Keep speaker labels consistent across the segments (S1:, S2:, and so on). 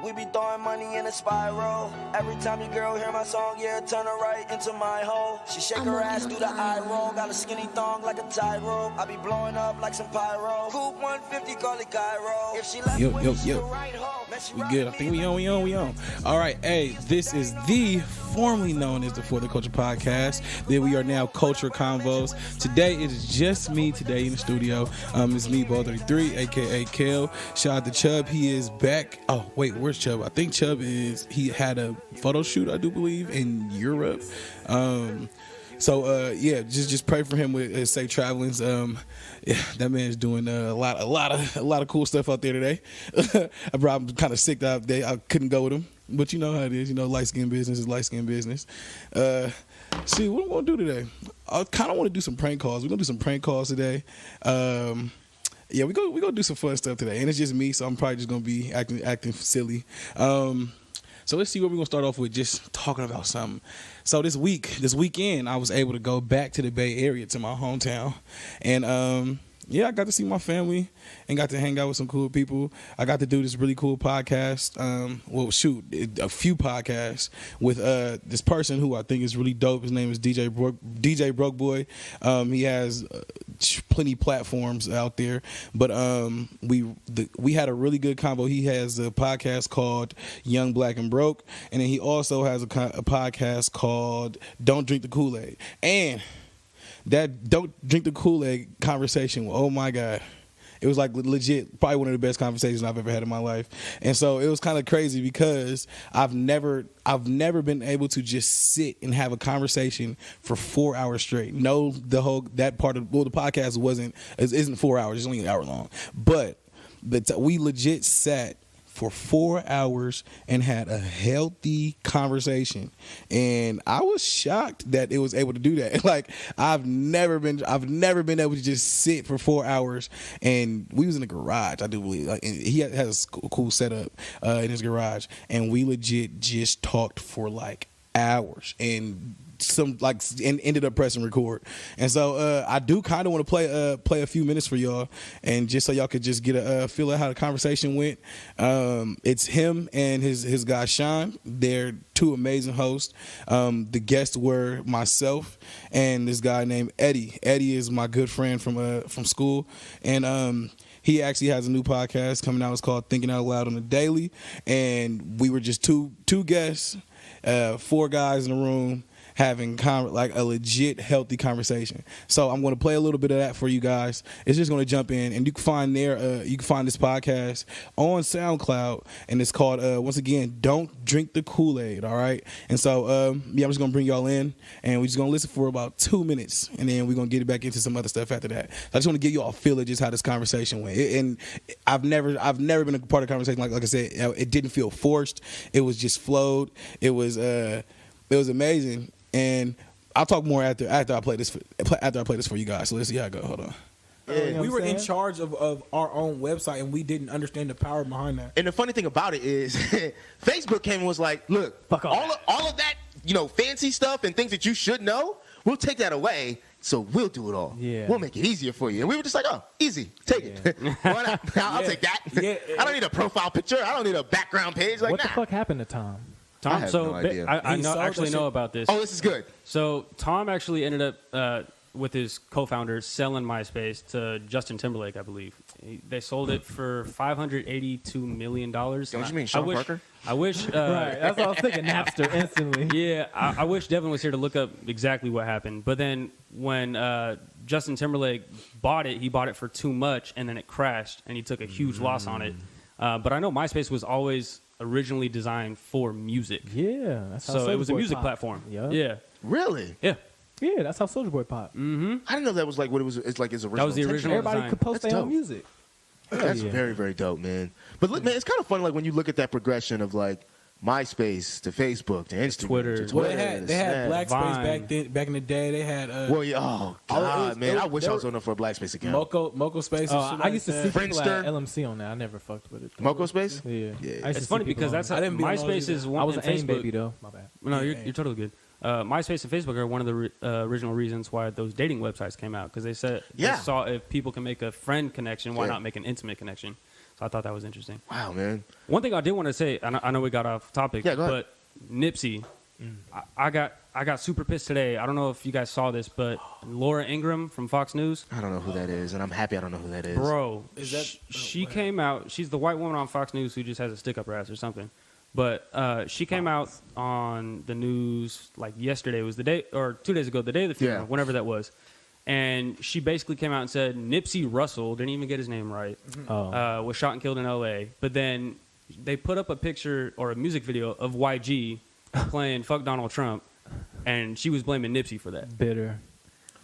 S1: We be throwing money in a spiral. Every time your girl hear my song, yeah, turn her right into my hole. She shake her ass, do the eye roll. Got a skinny thong like a tie rope. I be blowing up like some pyro. Coupe 150, call it Cairo. If she left with me, she the right home.
S2: We good. I think we on. All right. Hey, this is the formerly known as the For the Culture podcast. Then we are now Culture Convos. Today it is just me today in the studio. It's me, Ball33, aka Kel. Shout out to Chubb. He is back. Oh, wait, where's Chubb? I think Chubb he had a photo shoot, I do believe, in Europe. So just pray for him with his safe travelings. That man's doing a lot of cool stuff out there today. I'm kind of sick that I couldn't go with him, but you know how it is. You know, light skin business is light skin business. See, what am I gonna do today? I kind of want to do some prank calls. We're gonna do some prank calls today. We gonna do some fun stuff today, and it's just me, so I'm probably just gonna be acting silly. So let's see what we're going to start off with, just talking about something. So this weekend, I was able to go back to the Bay Area, to my hometown. And, I got to see my family and got to hang out with some cool people. I got to do this really cool podcast. A few podcasts with this person who I think is really dope. His name is DJ Broke Boy. He has plenty platforms out there, but we had a really good combo. He has a podcast called Young, Black, and Broke, and then he also has a podcast called Don't Drink the Kool-Aid. And that Don't Drink the Kool-Aid conversation, oh my God. It was like legit, probably one of the best conversations I've ever had in my life. And so it was kind of crazy because I've never been able to just sit and have a conversation for 4 hours straight. No, the podcast isn't 4 hours, it's only an hour long. But we legit sat for 4 hours and had a healthy conversation, and I was shocked that it was able to do that. Like I've never been able to just sit for 4 hours, and we was in the garage, I do believe. Like, and he has a cool setup in his garage, and we legit just talked for like hours and ended up pressing record. And so I do kind of want to play a few minutes for y'all, and just so y'all could just get a feel of how the conversation went. It's him and his guy Sean. They're two amazing hosts. The guests were myself and this guy named Eddie. Eddie is my good friend from school, and he actually has a new podcast coming out. It's called Thinking Out Loud on the Daily, and we were just two guests, 4 guys in the room, having like a legit healthy conversation. So I'm going to play a little bit of that for you guys. It's just going to jump in, and you can find this podcast on SoundCloud, and it's called once again, Don't Drink the Kool-Aid. All right. And so I'm just going to bring y'all in, and we're just going to listen for about 2 minutes, and then we're going to get back into some other stuff after that. So I just want to give you all a feel of just how this conversation went. And I've never been a part of a conversation like I said. It didn't feel forced. It was just flowed. It was amazing. And I'll talk more after I play this for you guys. So let's see how I go. Hold on.
S3: Yeah. We were in charge of our own website, and we didn't understand the power behind that.
S4: And the funny thing about it is, Facebook came and was like, "Look, all of that, fancy stuff and things that you should know, we'll take that away. So we'll do it all. Yeah. We'll make it easier for you." And we were just like, "Oh, easy, take it. Why not? I'll take that. Yeah. I don't need a profile picture. I don't need a background page. What
S5: the fuck happened to Tom?
S4: I have no idea.
S6: I know about this.
S4: Oh, this is good.
S6: So Tom actually ended up with his co-founder selling MySpace to Justin Timberlake, I believe. They sold it for $582 million.
S4: Don't you mean Sean Parker?
S6: I wish.
S5: Right, that's what I was thinking. Napster instantly.
S6: Yeah, I wish Devin was here to look up exactly what happened. But then when Justin Timberlake bought it, he bought it for too much, and then it crashed, and he took a huge loss on it. But I know MySpace was always originally designed for music.
S5: Yeah, that's how
S6: so it was a
S5: Soulja Boy
S6: music
S5: popped.
S6: platform.
S5: Yep.
S6: Yeah.
S4: Really?
S6: Yeah.
S5: Yeah, that's how Soulja Boy popped.
S6: Mm-hmm.
S4: I didn't know that was like what it was. It's like his original.
S6: That was the original.
S5: Everybody
S6: design.
S5: could post
S4: That's
S5: their own
S4: dope.
S5: music.
S4: That's very, very dope, man. But look, man, it's kind of fun. Like when you look at that progression of like MySpace to Facebook to Instagram
S6: Twitter.
S4: to
S3: Well,
S4: Twitter.
S3: they had
S6: Vine.
S3: Blackspace back in the day. They had
S4: Well, yeah. Oh God, man. I wish I was on there for a Blackspace account.
S3: Moco Space. And shit
S5: I used to see
S3: like
S5: people
S4: Friendster.
S5: at LMC on that. I never fucked with it.
S4: Moco Space?
S5: Yeah.
S4: Yeah.
S5: I used to
S6: It's
S5: see
S6: funny
S5: people
S6: because
S5: on
S6: that's
S5: it.
S3: I didn't be on
S6: MySpace
S3: those
S6: is
S3: either.
S6: one.
S5: I was an
S6: and
S5: AIM
S6: Facebook,
S5: baby though. My bad.
S6: No, you're totally good. MySpace and Facebook are one of the original reasons why those dating websites came out, because they said they saw if people can make a friend connection, why not make an intimate connection? So I thought that was interesting.
S4: Wow, man.
S6: One thing I did want to say, I know we got off topic,
S4: Yeah, go ahead.
S6: but Nipsey, I got super pissed today. I don't know if you guys saw this, but Laura Ingraham from Fox News,
S4: I don't know who that is, and I'm happy I don't know who that is.
S6: bro,
S2: Is that-
S6: she came out. She's the white woman on Fox News who just has a stick up her ass or something. But she came out on the news like yesterday was the day, or 2 days ago, the day of the funeral,
S4: Yeah.
S6: whenever that was. And she basically came out and said Nipsey Russell, didn't even get his name right, was shot and killed in L.A. But then they put up a picture or a music video of YG playing "Fuck Donald Trump," and she was blaming Nipsey for that.
S5: Bitter.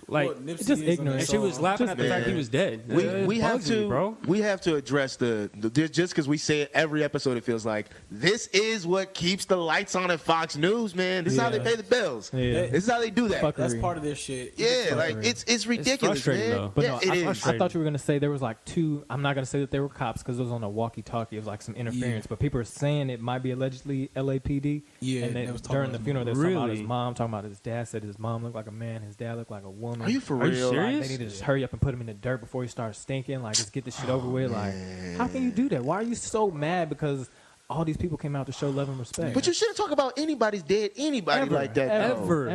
S2: Well,
S6: Like,
S2: Nipsey
S5: it's just
S2: is on
S5: ignorant.
S2: that
S6: and she was
S2: song.
S6: laughing at the fact
S4: Man.
S6: he was dead.
S4: We
S6: It
S4: have
S6: bugs me,
S4: to
S6: bro.
S4: we have to address the just because we say it every episode, it feels like this is what keeps the lights on at Fox News, man. This is how they
S5: Yeah.
S4: pay the bills.
S5: Yeah.
S4: This is how they do that.
S5: Fuck.
S2: That's part of their shit.
S4: Yeah, like it's ridiculous,
S6: frustrating,
S4: man.
S6: though.
S5: But
S4: Yeah,
S5: no,
S4: it is.
S5: I
S6: frustrating.
S5: thought you were gonna say there was like two. I'm not gonna say that they were cops because it was on a walkie-talkie. It was like some interference. But people are saying it might be allegedly LAPD.
S2: Yeah,
S5: and
S2: they
S5: they,
S2: was talking
S5: during
S2: about
S5: the
S2: his
S5: funeral, they were talking about
S6: Really?
S5: his mom, talking about his dad. Said his mom looked like a man, his dad looked like a woman.
S4: Are you for
S6: Are you
S4: real?
S6: serious?
S5: Like, they need to just hurry up and put him in the dirt before he starts stinking. Like, just get this shit over with. Like, how can you do that? Why are you so mad? Because all these people came out to show love and respect.
S4: But you shouldn't talk about anybody's dead anybody
S5: Ever,
S4: like that. though.
S5: ever.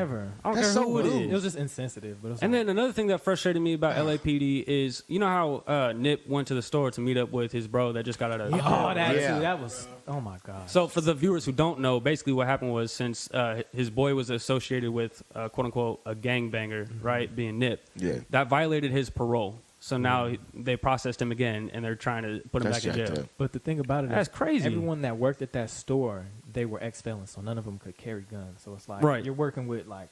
S6: I don't
S4: That's
S6: care
S4: so
S6: who it
S4: rude.
S6: is.
S5: It was just insensitive. But it was
S6: And
S5: like,
S6: then another thing that frustrated me about LAPD is, you know how Nip went to the store to meet up with his bro that just got out of
S5: oh, that
S4: Yeah.
S5: too. That was. Oh my god.
S6: So for the viewers who don't know, basically what happened was since his boy was associated with quote unquote a gangbanger, right, being Nip,
S4: Yeah.
S6: that violated his parole. So now they processed him again, and they're trying to put him
S4: That's
S6: back in
S4: jacked
S6: jail.
S4: up.
S5: But the thing about it
S6: That's
S5: is,
S6: crazy.
S5: everyone that worked at that store, they were ex-felons, so none of them could carry guns. So it's like
S6: Right.
S5: you're working with like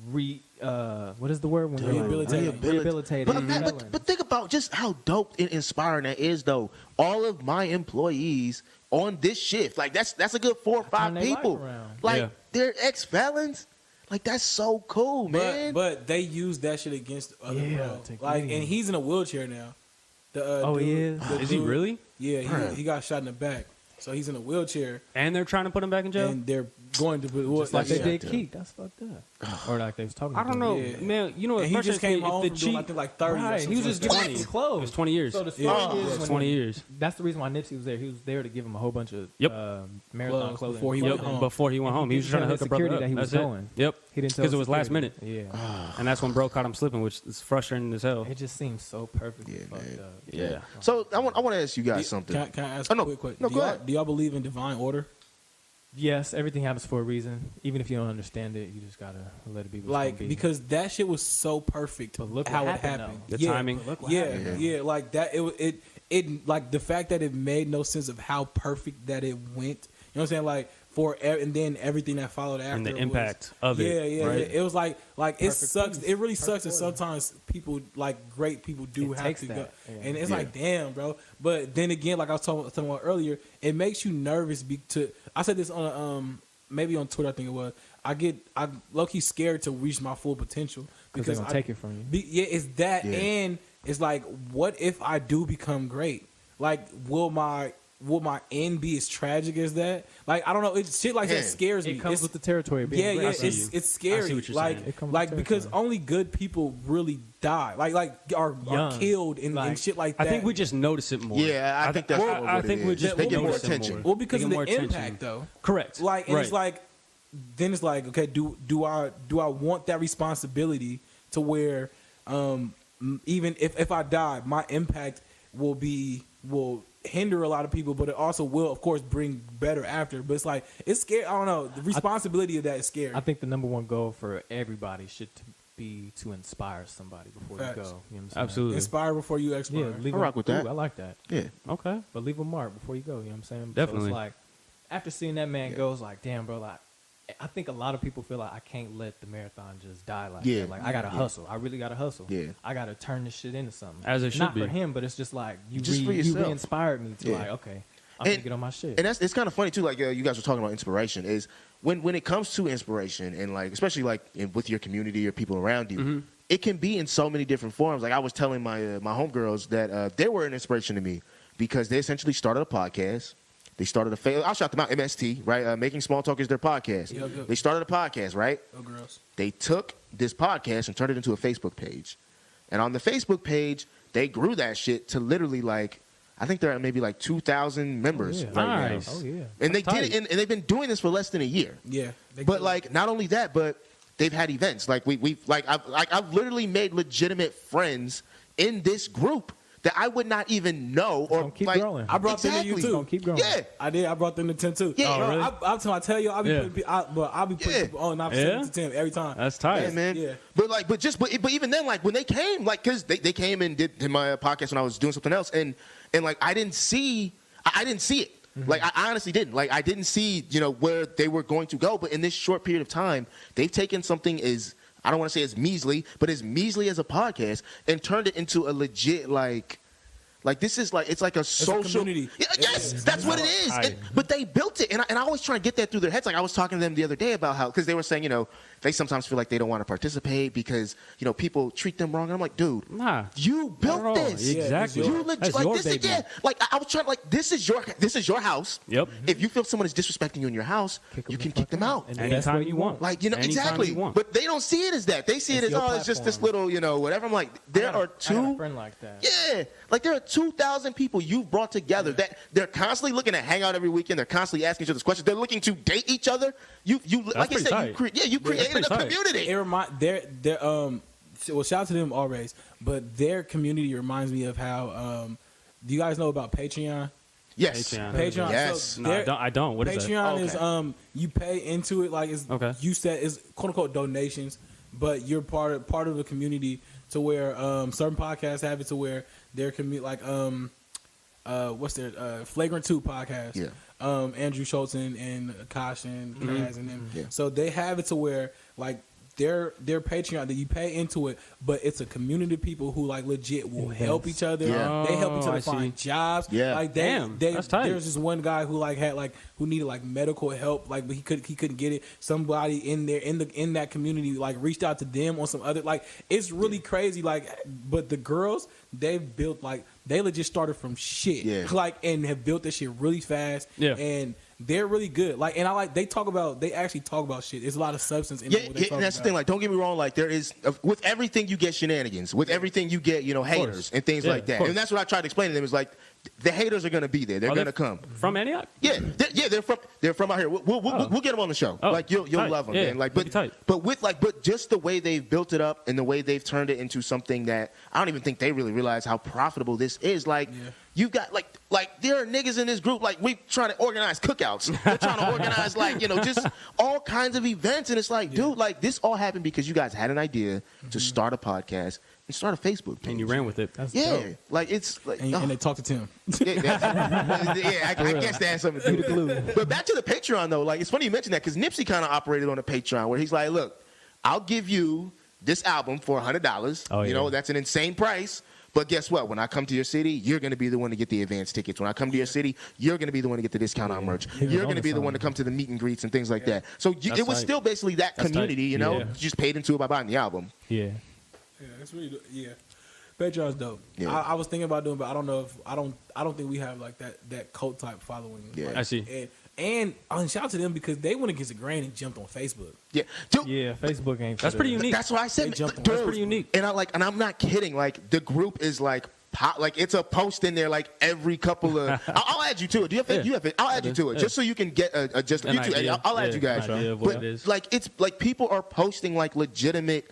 S5: what is the word? When you're, like,
S2: Rehabilitated.
S5: rehabilitated.
S4: But think about just how dope and inspiring that is, though. All of my employees on this shift, like that's a good 4 or 5
S5: Turn their life
S4: people.
S5: around.
S4: Like
S6: Yeah.
S4: they're ex-felons. Like that's so cool, man.
S2: But they use that shit against other
S5: Yeah,
S2: bro.
S5: to
S2: Like,
S5: get him.
S2: and he's in a wheelchair now. The,
S5: Oh, he
S2: dude-
S5: is?
S2: the
S6: Is he
S2: dude-
S6: really?
S2: Yeah,
S4: Bruh.
S2: he got shot in the back, so he's in a wheelchair,
S6: And they're trying to put him back in jail?
S2: and they're going to put
S5: Just like they
S4: Yeah.
S5: did Keith. That's fucked up. Or like they was talking.
S6: I don't know,
S2: Yeah.
S6: man. You know what?
S2: And he just
S6: frustrates
S2: came
S6: me? If
S2: home
S6: the
S2: from doing, I
S6: chief-
S2: think, like 30 or
S5: Right,
S2: something.
S5: he was just
S2: like
S5: getting
S2: that.
S5: his clothes.
S6: It was 20 years.
S5: So the story
S2: Yeah.
S5: is when
S6: 20 years.
S5: That's the reason why Nipsey was there. He was there to give him a whole bunch of
S6: Yep.
S5: marathon
S2: Clothes
S5: clothing
S2: before he
S6: Yep,
S2: went home.
S6: before he went home. He was trying to hook a brother
S5: security
S6: up.
S5: that he was
S6: That's it.
S5: going.
S6: Yep.
S5: He didn't tell
S6: Because it was last minute.
S5: security. Yeah.
S6: And that's when bro caught him slipping, which is frustrating as hell.
S5: It just seems so perfectly
S4: Yeah,
S5: fucked
S4: man.
S5: up.
S6: Yeah.
S4: So I want to ask you guys something.
S2: Can I ask
S4: Oh, no.
S2: quick?
S4: No,
S2: do
S4: go
S2: y'all,
S4: ahead.
S2: do y'all believe in divine order?
S5: Yes, everything happens for a reason. Even if you don't understand it, you just gotta let it be. What's
S2: Like,
S5: gonna be.
S2: because that shit was so perfect.
S5: But look
S2: how
S5: what
S2: it
S5: happened,
S2: happened.
S5: though.
S6: The timing.
S5: But look what
S2: Yeah,
S5: happened.
S2: yeah, like that. It like the fact that it made no sense of how perfect that it went. You know what I'm saying? Like and then everything that followed after
S6: And the
S2: was-
S6: impact of it.
S2: Yeah,
S6: right?
S2: yeah. It was like it
S5: Perfect
S2: sucks.
S5: peace,
S2: It really sucks that
S5: perfect order.
S2: sometimes people, like great people, do
S5: It
S2: have
S5: takes
S2: to go.
S5: that, yeah.
S2: And it's
S4: Yeah.
S2: like, damn, bro. But then again, like I was talking about earlier, it makes you nervous. I said this on maybe on Twitter, I think it was. I'm low-key scared to reach my full potential
S5: Because they're gonna take it from you.
S2: Yeah, it's that,
S4: Yeah.
S2: and it's like, what if I do become great? Like, will my end be as tragic as that? Like, I don't know. It's shit like that
S4: Man,
S2: scares me.
S5: It comes
S2: It's-
S5: with the territory. Of being
S2: yeah,
S5: great.
S2: yeah,
S6: I see
S2: it's
S6: you.
S2: it's
S6: I
S2: scary.
S6: see what you're
S2: like,
S6: saying.
S5: It comes with
S2: like because
S5: territory.
S2: only good people really die. Like are
S5: Young.
S2: killed and
S5: Like,
S2: shit like
S6: I
S2: that.
S6: think we just notice it more.
S4: Yeah, I think that's
S6: I
S4: what it
S6: think
S4: is.
S6: we just
S4: They get more
S6: notice it
S4: attention.
S6: more.
S2: well because
S6: They
S2: of
S6: get
S2: the
S6: more attention.
S2: impact though.
S6: Correct.
S2: Like, and
S6: right.
S2: it's like, then it's like, okay, do I want that responsibility to where even if I die, my impact will hinder a lot of people, but it also will, of course, bring better after. But it's like, it's scary. I don't know. The responsibility of that is scary.
S5: I think the number one goal for everybody should be to inspire somebody before
S2: Facts.
S5: you go. You know what I'm saying?
S6: Absolutely.
S2: Inspire before you expire.
S5: Yeah, leave
S4: I rock with that.
S5: I like that.
S4: Yeah.
S6: Okay.
S5: But leave a mark before you go. You know what I'm saying?
S6: Definitely.
S5: So it's like, after seeing that man go, it's like, damn, bro. Like, I think a lot of people feel like I can't let the marathon just die like
S4: Yeah.
S5: that. Like, I gotta
S4: Yeah.
S5: hustle. I really gotta hustle.
S4: Yeah.
S5: I gotta turn this shit into something.
S6: As it should
S5: Not
S6: be.
S5: for him, but it's just like you
S4: Just for yourself.
S5: re-inspired me to
S4: Yeah.
S5: like, okay, I'm gonna get on my shit.
S4: And it's kind of funny too. Like you guys were talking about inspiration. Is when it comes to inspiration and like especially like with your community or people around you, it can be in so many different forms. Like I was telling my homegirls that they were an inspiration to me because they essentially started a podcast. They started I'll shout them out, MST, right? Making Small Talk is their podcast.
S2: Yeah, good.
S4: They started a podcast, right?
S2: Oh, girls.
S4: They took this podcast and turned it into a Facebook page. And on the Facebook page, they grew that shit to literally like, I think they're at maybe like 2,000 members right
S6: Nice.
S4: now.
S5: Oh yeah.
S4: And they
S6: That's
S4: did it, and they've been doing this for less than a year.
S3: Yeah.
S4: But like, not only that, but they've had events. Like I've literally made legitimate friends in this group that I would not even know. Or
S5: Gonna keep
S4: like,
S5: growing.
S3: I brought them to you
S4: Exactly.
S3: too.
S5: Gonna keep growing.
S4: Yeah.
S3: I did. I brought them to 10 too.
S4: Yeah.
S3: Bro,
S6: Oh, really?
S3: I tell you, I'll be
S6: Yeah.
S3: putting, I'll be putting
S4: Yeah.
S3: people on. I'm
S6: Yeah?
S3: to 10 every time.
S6: That's tight.
S4: Yeah, man.
S3: Yeah.
S4: But even then, like when they came, like because they came and did my podcast when I was doing something else, and like I didn't see it. Like I honestly didn't. Like I didn't see where they were going to go. But in this short period of time, they've taken something I don't want to say as measly, but as measly as a podcast, and turned it into a legit like this is like it's like a social
S3: community.
S4: Yeah, yes, that's what it is.
S6: Tight.
S4: But they built it, and I always try to get that through their heads. Like I was talking to them the other day about how because they were saying they sometimes feel like they don't want to participate because people treat them wrong. And I'm like, dude,
S6: Nah.
S4: you built
S6: Bro,
S4: this.
S6: exactly.
S4: You
S6: That's
S4: like
S6: your
S4: this is
S6: baby.
S4: like I was trying like this is your house.
S6: Yep.
S4: If you feel someone is disrespecting you in your house, you can kick them out.
S5: And the best
S6: Anytime
S5: way
S6: you want.
S4: Like
S6: Anytime
S4: exactly.
S6: you want.
S4: But they don't see it as that. They see it
S5: It's
S4: as
S5: your
S4: it's just this
S5: platform.
S4: little whatever. I'm like there are
S5: I got a
S4: two.
S5: friend like that.
S4: Yeah, like there are 2,000 people you've brought together that they're constantly looking to hang out every weekend. They're constantly asking each other questions. They're looking to date each other. You like I
S6: pretty
S4: said,
S6: tight.
S4: you created
S6: pretty
S4: a
S6: tight.
S4: community.
S3: It remind well, shout out to them always, but their community reminds me of how do you guys know about Patreon?
S4: Yes.
S3: Patreon.
S4: Yes.
S3: So
S6: No, I don't. What is that?
S3: Patreon
S4: Okay.
S3: is you pay into it like it's
S6: Okay.
S3: you said is quote unquote donations, but you're part of a community to where certain podcasts have it to where their community like what's their Flagrant 2 podcast.
S4: Yeah.
S3: Andrew Schultz and Akash and Kaz and them.
S4: Yeah.
S3: So they have it to where like their Patreon that you pay into it, but it's a community of people who like legit will help each other.
S4: Yeah.
S3: They help each
S6: Oh,
S3: other
S6: I
S3: find
S6: see.
S3: jobs.
S4: Yeah.
S3: Like
S6: Damn, that's tight.
S3: there's this one guy who like had like who needed like medical help, like but he couldn't get it. Somebody in there in that community like reached out to them on some other like it's really crazy. Like but the girls they've built like they legit started from shit.
S4: Yeah.
S3: Like and have built this shit really fast.
S6: Yeah.
S3: And they're really good. Like and I like they actually talk about shit. There's a lot of substance in
S4: Yeah,
S3: what they
S4: yeah,
S3: talk
S4: and that's the
S3: about.
S4: thing. Like, don't get me wrong. Like, there is with everything you get shenanigans. With everything you get, haters and things
S6: Yeah,
S4: like
S6: of
S4: that.
S6: course.
S4: And that's what I try to explain to them. Is like the haters are going to be there. They're
S6: Are
S4: going
S6: they
S4: to come.
S6: From Antioch?
S4: Yeah, they're from out here. We'll get them on the show.
S6: Oh,
S4: like you'll
S6: tight.
S4: love them,
S6: Yeah,
S4: man. Like,
S6: that'd be tight.
S4: but just the way they've built it up and the way they've turned it into something that I don't even think they really realize how profitable this is. Like, you got like there are niggas in this group. Like we trying to organize cookouts. They're trying to organize like just all kinds of events. And it's like, dude, like this all happened because you guys had an idea to start a podcast and start a Facebook page.
S6: And you ran with it.
S5: That's
S4: Yeah,
S5: dope.
S4: like it's like
S3: and they talk to Tim.
S4: I guess that has something to do with
S5: glue.
S4: it. But back to the Patreon though, like it's funny you mentioned that because Nipsey kind of operated on a Patreon where he's like, look, I'll give you this album for $100.
S5: Oh, yeah.
S4: That's an insane price. But guess what? When I come to your city, you're going to be the one to get the advance tickets. When I come to your city, you're going to be the one to get the discount on merch.
S5: He was
S4: You're
S5: on
S4: going to
S5: to
S4: it the one to
S5: something.
S4: come to the meet and greets and things like that. So it was
S6: tight.
S4: still basically that
S6: That's
S4: community,
S6: tight.
S4: you
S6: Yeah.
S4: just paid into it by buying the album.
S5: Yeah.
S3: Yeah, it's really yeah. Patreon's dope.
S4: Yeah.
S3: I was thinking about doing, but I don't know if I don't think we have like that cult type following.
S4: Yeah.
S3: Like,
S6: I see.
S3: And shout out to them because they went against the grain and jumped on Facebook.
S4: Yeah. Dude,
S5: Yeah, Facebook ain't.
S6: That's pretty unique.
S4: That's what I said.
S3: They jumped on.
S4: Dude,
S6: That's pretty unique.
S4: And I'm not kidding. Like the group is like it's a post in there like every couple of. I'll add you to it. Do you have?
S6: Yeah.
S4: I'll add you to it just so you can get a just.
S6: An
S4: You too.
S6: idea.
S4: I'll add
S6: Yeah,
S4: you guys.
S6: an idea of what
S4: But
S6: it is.
S4: like it's like people are posting like legitimate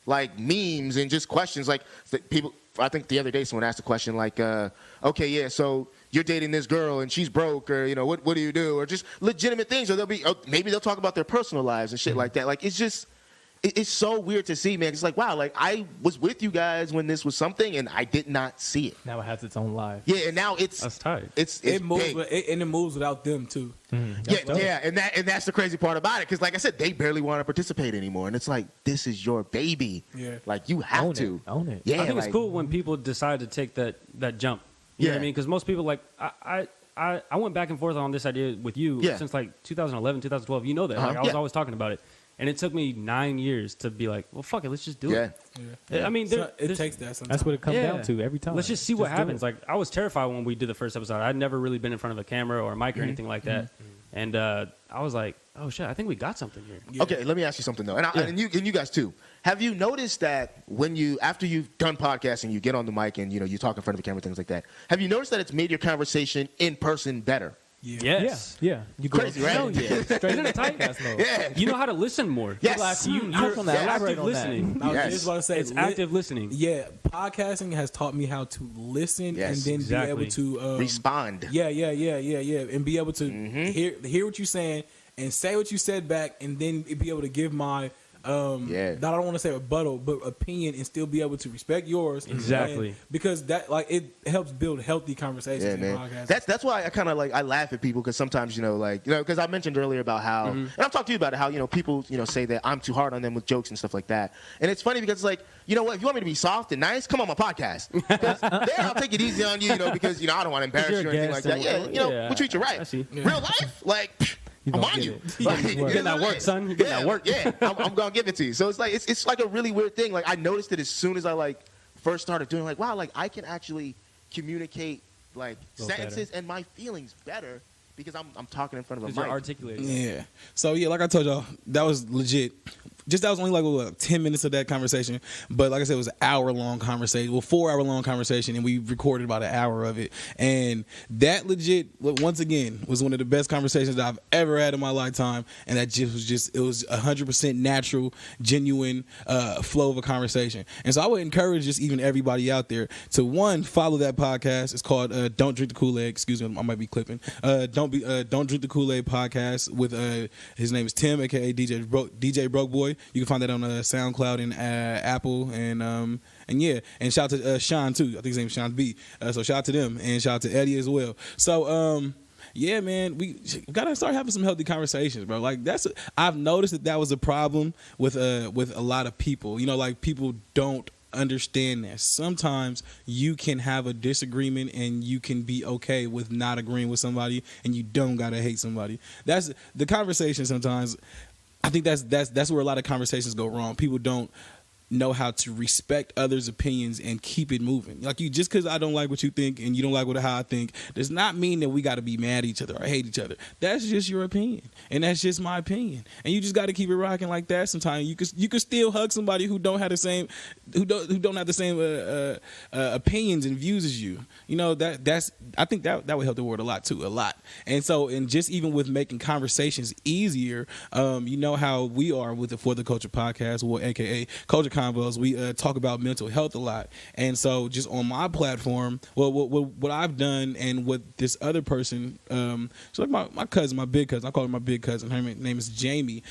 S4: like memes and just questions like people. I think the other day someone asked a question like, okay, yeah, so you're dating this girl and she's broke, or what do you do, or just legitimate things, or maybe they'll talk about their personal lives and shit like that. Like it's just. It's so weird to see, man. It's like, wow, like I was with you guys when this was something, and I did not see it.
S5: Now it has its own life.
S4: Yeah, and now it's
S6: That's tight.
S4: it's
S3: It moves,
S4: big.
S3: and it moves without them too.
S4: Yeah, and that's the crazy part about it, because like I said, they barely want to participate anymore, and it's like this is your baby.
S3: Yeah.
S4: Like you have
S5: Own
S4: to
S5: it. Own it.
S4: Yeah,
S6: I think
S4: like,
S6: it's cool when people decide to take that jump. You know what
S4: Yeah.
S6: I mean? Because most people like I went back and forth on this idea with you
S4: Yeah.
S6: since like 2011, 2012. You know that. Like, I was
S4: Yeah.
S6: always talking about it. And it took me 9 years to be like, well, fuck it, let's just do
S4: Yeah.
S6: it. I mean,
S3: So it
S6: there's-
S3: takes that. Sometimes.
S5: That's what it comes
S6: Yeah.
S5: down to every time.
S6: Let's just see what
S5: do
S6: happens.
S5: it.
S6: Like I was terrified when we did the first episode. I'd never really been in front of a camera or a mic or anything like that. And I was like, oh shit, I think we got something here.
S2: Yeah.
S4: Okay, let me ask you something though, and you guys too. Have you noticed that when after you've done podcasting, you get on the mic and you talk in front of the camera, things like that? Have you noticed that it's made your conversation in person better?
S6: Yes.
S5: Yeah. You go
S4: Crazy, right?
S6: Hell yeah.
S5: straight into podcast mode.
S4: Yeah.
S6: You know how to listen more.
S4: Yes.
S5: You
S6: You're
S5: touch on that. Elaborate
S6: active
S5: on that.
S6: listening.
S3: I was
S4: Yes.
S3: just about to say
S6: It's active listening.
S3: Yeah, podcasting has taught me how to listen
S4: Yes,
S3: and then
S6: exactly.
S3: be able to
S4: Respond.
S3: Yeah, and be able to hear what you're saying and say what you said back, and then be able to give my I don't want to say rebuttal, but opinion, and still be able to respect yours.
S6: Exactly.
S3: And because that it helps build healthy conversations
S4: Yeah,
S3: in
S4: man.
S3: podcasting.
S4: That's why I kind of I laugh at people because sometimes because I mentioned earlier about how and I've talked to you about it, how people say that I'm too hard on them with jokes and stuff like that, and it's funny because it's like, you know what, if you want me to be soft and nice, come on my podcast. Because there I'll take it easy on you, because I don't want to embarrass you or anything like that. Yeah, we treat you right.
S6: I see.
S4: Real life, I'm
S5: gonna
S4: on
S5: get
S4: you.
S5: it.
S4: Like,
S5: You
S6: getting that work, son. You getting that work.
S4: Yeah, I'm gonna give it to you. So it's like it's like a really weird thing. Like I noticed it as soon as I first started doing wow, I can actually communicate sentences and my feelings better because I'm talking in front of a
S6: Because
S4: mic.
S6: you're articulating.
S2: Yeah. So yeah, like I told y'all, that was legit. That was only 10 minutes of that conversation, but like I said, it was an hour-long conversation. Well, 4-hour-long conversation, and we recorded about an hour of it. And that legit, once again, was one of the best conversations that I've ever had in my lifetime. And that it was 100% natural, genuine flow of a conversation. And so I would encourage just even everybody out there to follow that podcast. It's called Don't Drink the Kool-Aid. Excuse me, I might be clipping. Don't Drink the Kool-Aid podcast with his name is Tim, aka DJ Broke Boy. You can find that on SoundCloud and Apple and shout out to Sean too. I think his name is Sean B. So shout out to them and shout out to Eddie as well. So yeah, man, we gotta start having some healthy conversations, bro. I've noticed that was a problem with a lot of people. People don't understand that sometimes you can have a disagreement and you can be okay with not agreeing with somebody, and you don't gotta hate somebody. That's the conversation sometimes. I think that's where a lot of conversations go wrong. People don't know how to respect others' opinions and keep it moving. Just because I don't like what you think and you don't like how I think does not mean that we got to be mad at each other or hate each other. That's just your opinion, and that's just my opinion, and you just got to keep it rocking like that. Sometimes you could still hug somebody who don't have the same opinions and views as you. I think that would help the world a lot. And so, and just even with making conversations easier, how we are with the For the Culture podcast, or aka Culture Convos, we talk about mental health a lot. And so just on my platform, what I've done, and what this other person, so my cousin, my big cousin, I call her my big cousin, her name is Jamie.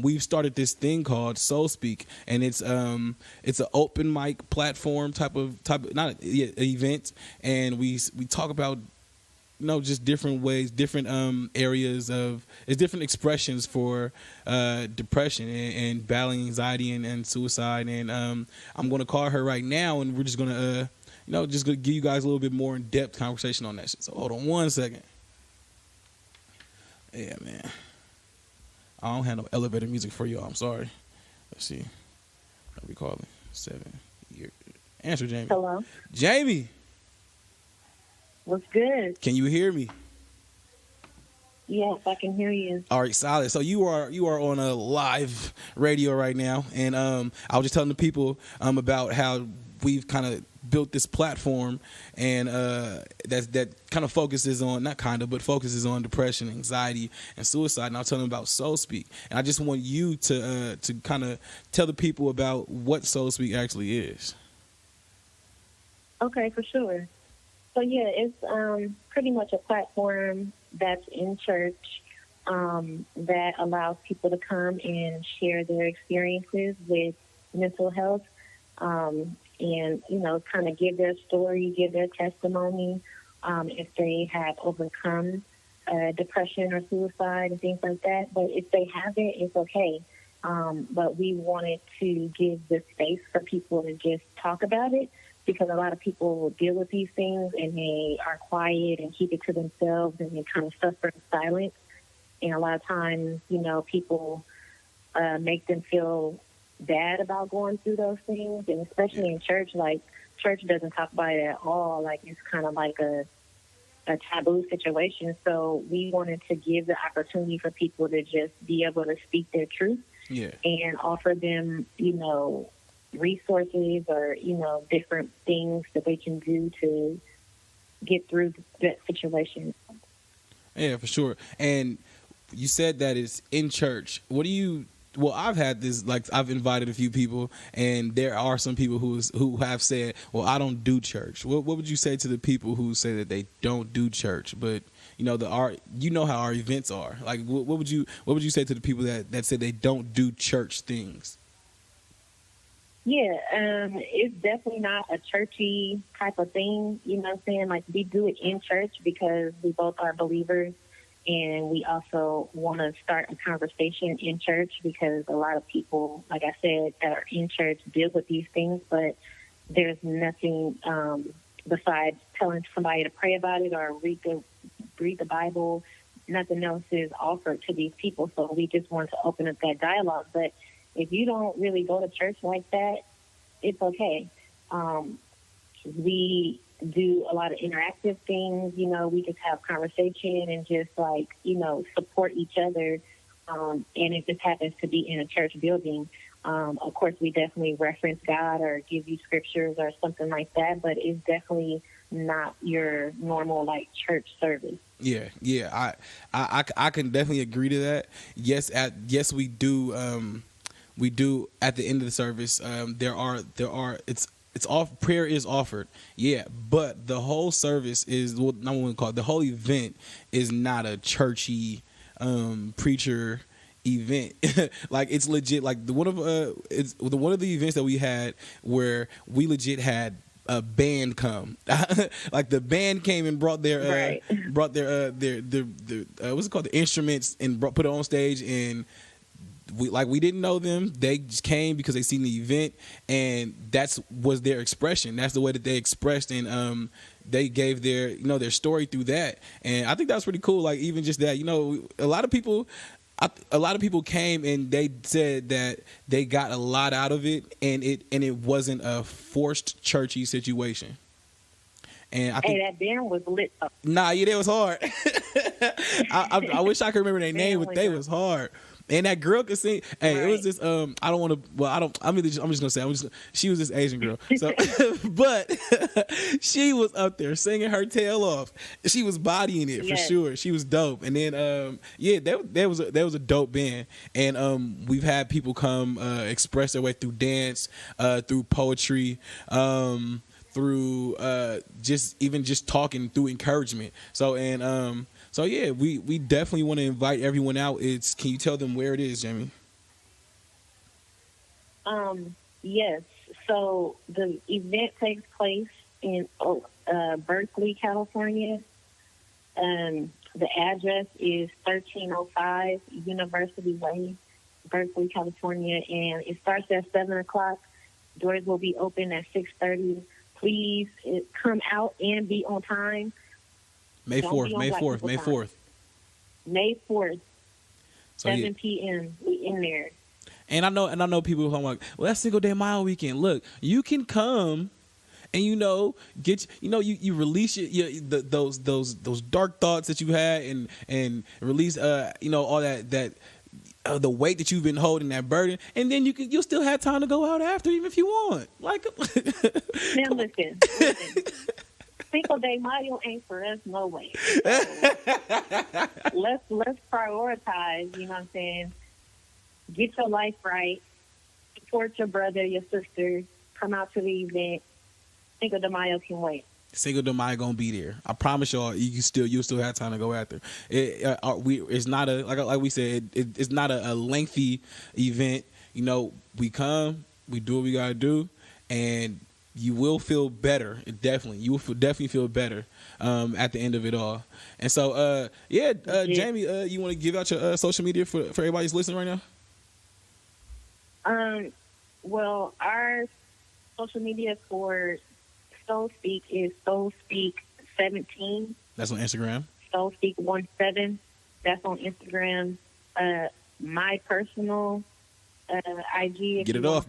S2: We've started this thing called Soul Speak, and it's an open mic platform type of event, and we talk about just different ways, different areas of, it's different expressions for depression and battling anxiety and suicide. And I'm going to call her right now, and we're just going to, just going to give you guys a little bit more in-depth conversation on that shit. So hold on 1 second. Yeah, man. I don't have no elevator music for y'all. I'm sorry. Let's see. What we calling? 7 years. Answer, Jamie.
S7: Hello.
S2: Jamie.
S7: What's good?
S2: Can you hear me?
S7: Yes, I can hear you.
S2: All right, solid. So you are on a live radio right now, and I was just telling the people about how we've kind of built this platform, and that kind of focuses on, focuses on depression, anxiety, and suicide. And I'll tell them about Soul Speak, and I just want you to kind of tell the people about what Soul Speak actually is.
S7: Okay, for sure. So yeah, it's pretty much a platform that's in church that allows people to come and share their experiences with mental health, and kind of give their story, give their testimony, if they have overcome depression or suicide and things like that. But if they haven't, it's okay. But we wanted to give the space for people to just talk about it, because a lot of people deal with these things and they are quiet and keep it to themselves, and they kind of suffer in silence. And a lot of times, people make them feel bad about going through those things. And especially in church, church doesn't talk about it at all. It's kind of like a taboo situation. So we wanted to give the opportunity for people to just be able to speak their truth and offer them, resources or, different things that they can do to get through that situation.
S2: Yeah, for sure. And you said that it's in church. Well, I've had this, like, I've invited a few people, and there are some people who have said, well, I don't do church. What would you say to the people who say that they don't do church, but how our events are? Like, what would you say to the people that say they don't do church things?
S7: Yeah, it's definitely not a churchy type of thing, you know what I'm saying? Like, we do it in church because we both are believers, and we also want to start a conversation in church because a lot of people, like I said, that are in church deal with these things, but there's nothing besides telling somebody to pray about it or read the Bible. Nothing else is offered to these people, so we just want to open up that dialogue. But if you don't really go to church like that, it's okay. We do a lot of interactive things. We just have conversation and just support each other. And it just happens to be in a church building. Of course, we definitely reference God or give you scriptures or something like that, but it's definitely not your normal church service. Yeah.
S2: I can definitely agree to that. Yes, we do. We do at the end of the service. It's off. Prayer is offered. Yeah, but the whole service is the whole event is not a churchy preacher event. Like, it's legit. Like, one of the events that we had where we legit had a band come. Like, the band came and brought their what's it called, the instruments, and put it on stage, and we didn't know them. They just came because they seen the event, and was their expression. That's the way that they expressed, and they gave their story through that. And I think that was pretty cool. Like, even just that, a lot of people came and they said that they got a lot out of it, and it wasn't a forced churchy situation. And I think
S7: that band was lit up.
S2: Nah, yeah, that was hard. I wish I could remember their name, but they was hard. And that girl could sing. Hey, right. It was this. I'm just gonna say. She was this Asian girl. So, but she was up there singing her tail off. She was bodying it for sure. She was dope. And then, there was a dope band. And we've had people come express their way through dance, through poetry, through just talking, through encouragement. So yeah, we definitely want to invite everyone out. Can you tell them where it is, Jamie?
S7: Yes. So the event takes place in Berkeley, California. The address is 1305 University Way, Berkeley, California, and it starts at 7:00. Doors will be open at 6:30. Please come out and be on time.
S2: May 4th.
S7: May 4th,
S2: so
S7: 7 p.m. We in there.
S2: And I know people who are like, well, that's Single Day Mile weekend. Look, you can come and get release those dark thoughts that you had and release all that the weight that you've been holding, that burden, and then you'll still have time to go out after, even if you want. Like,
S7: now listen. Single Day Mile ain't for us, no way. So let's prioritize. You know what I'm saying? Get your life right. Support your brother, your sister. Come out to the event. Cinco de Mayo can wait.
S2: Cinco de Mayo gonna be there. I promise y'all. You'll still have time to go after. It's not a like we said. It's not a lengthy event. We come, we do what we gotta do, and you will feel better. You will definitely feel better at the end of it all. And so, Jamie, you want to give out your social media for everybody who's listening right
S7: now? Well, our social media for Soul Speak is Soul Speak 17.
S2: That's on Instagram.
S7: Soul Speak 17. That's on Instagram. My personal IG.
S2: Get it off.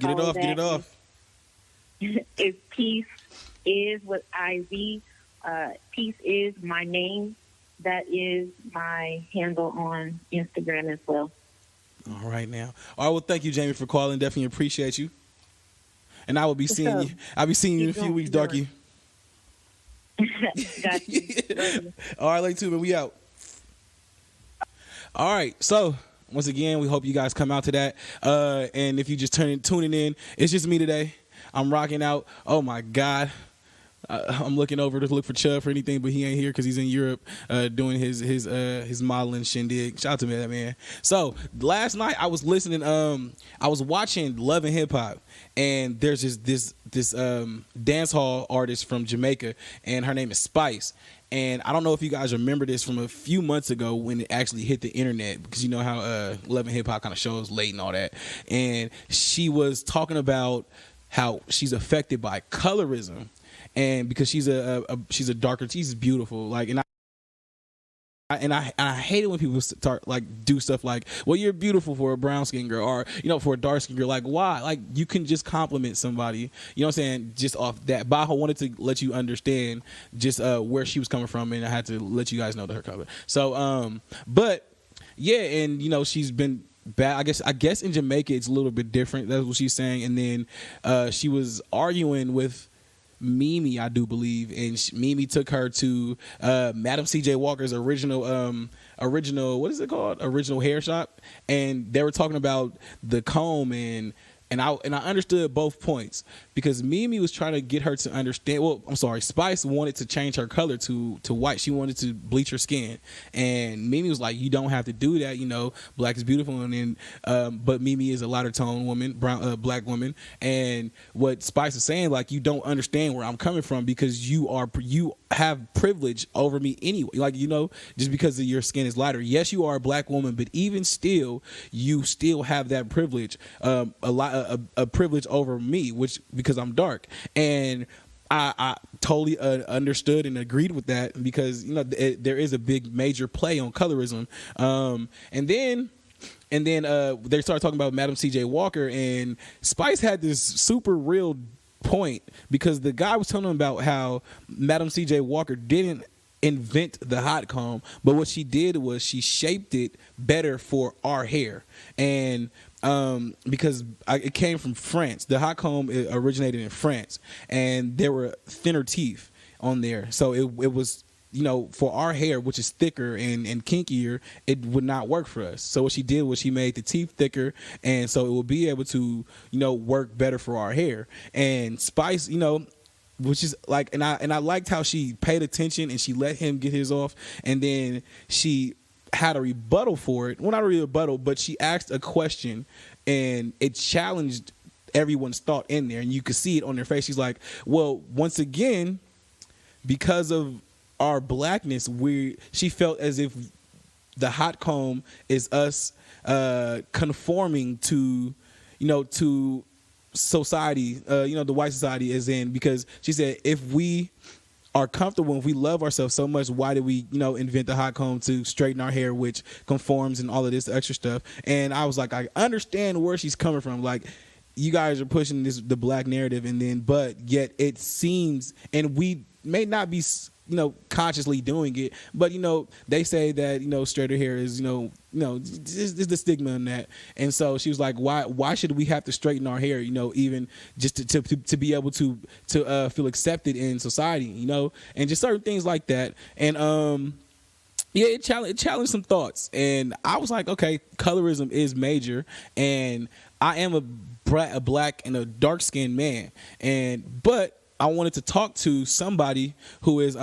S7: Is Peace is with IV Peace is my name. That is my handle on Instagram as well.
S2: All right now. All right, well, thank you, Jamie, for calling. Definitely appreciate you. And I will be seeing you. I'll be seeing you in a few weeks, Darky.
S7: Got you.
S2: All right, late too, man. We out. All right, so once again, we hope you guys come out to that. And if you just tuning in, it's just me today. I'm rocking out. Oh my God. I'm looking over to look for Chubb for anything, but he ain't here because he's in Europe doing his modeling shindig. Shout out to that man. So last night I was listening. I was watching Love and Hip Hop, and there's this dance hall artist from Jamaica, and her name is Spice. And I don't know if you guys remember this from a few months ago when it actually hit the internet, because you know how Love and Hip Hop kind of shows late and all that. And she was talking about how she's affected by colorism. And because she's a darker, she's beautiful. Like, and I hate it when people start like do stuff like, well, you're beautiful for a brown skin girl, or for a dark skin girl. Like, why? Like, you can just compliment somebody. You know what I'm saying? Just off that. Bajo wanted to let you understand just where she was coming from, and I had to let you guys know that her color. So, but yeah, and she's been bad. I guess in Jamaica it's a little bit different. That's what she's saying. And then she was arguing with Mimi, I do believe, and Mimi took her to Madam C.J. Walker's original what is it called? Original hair shop, and they were talking about the comb and I understood both points, because Mimi was trying to get her to understand. Well, I'm sorry, Spice wanted to change her color to white. She wanted to bleach her skin, and Mimi was like, "You don't have to do that. Black is beautiful." And then, but Mimi is a lighter tone woman, black woman, and what Spice is saying, like, you don't understand where I'm coming from, because you have privilege over me anyway. Like, just because your skin is lighter. Yes, you are a black woman, but even still, you still have that privilege. A privilege over me, which because I'm dark. And I totally understood and agreed with that, because there is a big major play on colorism. And then they started talking about Madam C.J. Walker, and Spice had this super real point, because the guy was telling him about how Madam C.J. Walker didn't invent the hot comb, but what she did was she shaped it better for our hair. And because it came from France. The hot comb originated in France, and there were thinner teeth on there. So it was, for our hair, which is thicker and kinkier, it would not work for us. So what she did was she made the teeth thicker, and so it will be able to, work better for our hair. And Spice, which is like, and I liked how she paid attention and she let him get his off, and then she had a rebuttal for it. Well, not a rebuttal, but she asked a question, and it challenged everyone's thought in there, and you could see it on their face. She's like, well, once again, because of our blackness, she felt as if the hot comb is us conforming to society, the white society is in, because she said, if we are comfortable, if we love ourselves so much, why did we invent the hot comb to straighten our hair, which conforms and all of this extra stuff? And I was like, I understand where she's coming from. Like, you guys are pushing the black narrative, but yet it seems, and we may not be consciously doing it, but they say that straighter hair is just the stigma in that. And so she was like, why should we have to straighten our hair, even just to be able to feel accepted in society, and just certain things like that. And yeah, it challenged some thoughts, and I was like, okay, colorism is major, and I am a black and a dark skinned man, but I wanted to talk to somebody who is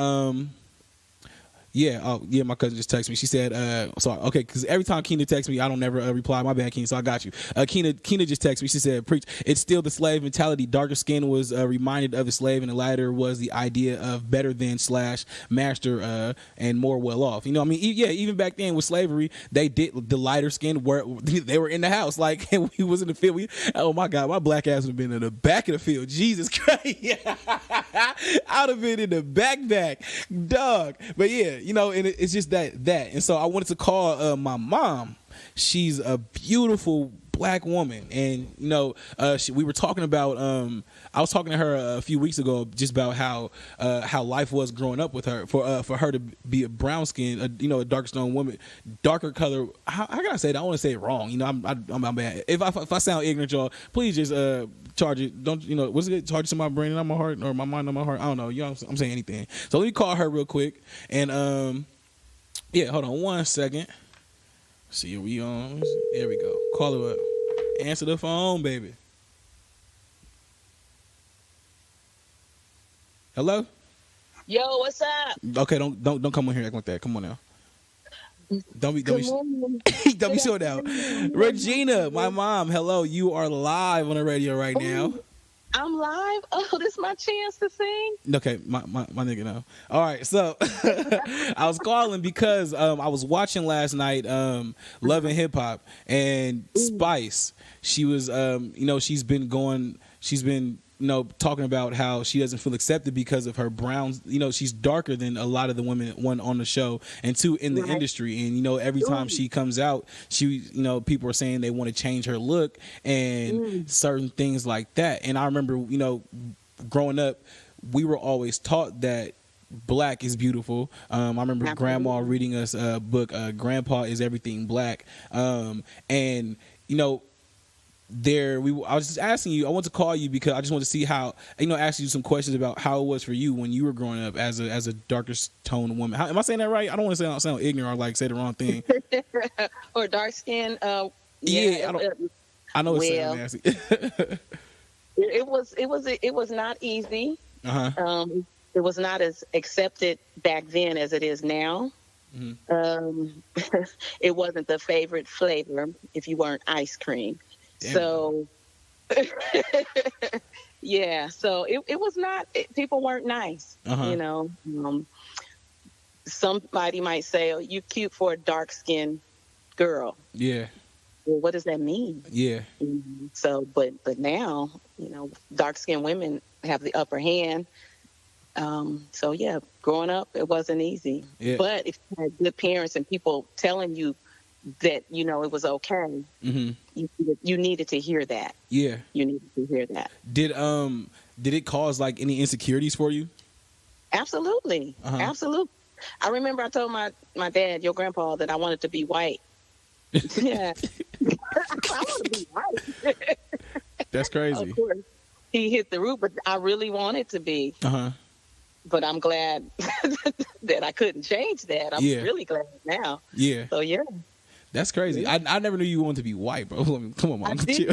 S2: my cousin just texted me. She said, sorry, okay, because every time Keena texts me, I don't never reply. My bad, Keena, so I got you. Keena just texted me. She said, preach. It's still the slave mentality. Darker skin was reminded of the slave, and the lighter was the idea of better than / master and more well off. I mean, even back then with slavery, they did the lighter skin they were in the house, like, and we was in the field. Oh my God, my black ass would have been in the back of the field. Jesus Christ, I'd have been in the back, dog. But yeah. And it's just that. And so I wanted to call my mom. She's a beautiful black woman, and we were talking about. I was talking to her a few weeks ago just about how life was growing up with her for her to be a brown skin, a dark stone woman, darker color. How can I say that? I want to say it wrong. I'm bad. If I sound ignorant, y'all, please just charge it. Don't what's it? Charge it to my brain and my heart, or my mind and my heart. I don't know. I'm saying anything. So let me call her real quick, and yeah, hold on one second. See, are we on? There we go. Call her up. Answer the phone, baby. Hello?
S8: Yo, what's up?
S2: Okay, don't come on here acting like that. Come on now. Don't be short now. Regina, my mom, hello. You are live on the radio right now.
S8: I'm live. Oh, this is my chance to sing.
S2: Okay, my nigga, no. All right, so I was calling because I was watching last night Love and Hip Hop, and Spice, she was she's been talking about how she doesn't feel accepted because of her brown, she's darker than a lot of the women, one, on the show, and two, in the industry. And every time she comes out, she people are saying they want to change her look and certain things like that. And I remember growing up, we were always taught that black is beautiful. I remember grandma reading us a book, Grandpa is Everything Black. And I was just asking you, I want to call you because I just want to see how, ask you some questions about how it was for you when you were growing up as a darker tone woman. Am I saying that right? I don't want to sound ignorant or like say the wrong thing.
S8: Or dark skin.
S2: Yeah, I know it sounds nasty.
S8: It was not easy. It was not as accepted back then as it is now. Mm-hmm. It wasn't the favorite flavor if you weren't ice cream. Damn. So, yeah. So it was not. People weren't nice. Somebody might say, "Oh, you cute for a dark skinned girl." Yeah. Well, what does that mean? Yeah. Mm-hmm. So, but now, dark skinned women have the upper hand. So yeah, growing up, it wasn't easy. Yeah. But if you had good parents and people telling you that it was okay, you needed to hear that. Yeah, you needed to hear that.
S2: Did it cause like any insecurities for you?
S8: Absolutely. Absolutely. I remember I told my dad, your grandpa, that I wanted to be white. Yeah, I want to be white.
S2: That's crazy.
S8: Of course, he hit the roof, but I really wanted to be. But I'm glad that I couldn't change that. I'm really glad now. Yeah. So yeah.
S2: That's crazy. I never knew you wanted to be white, bro. Come on, Mom. Chill.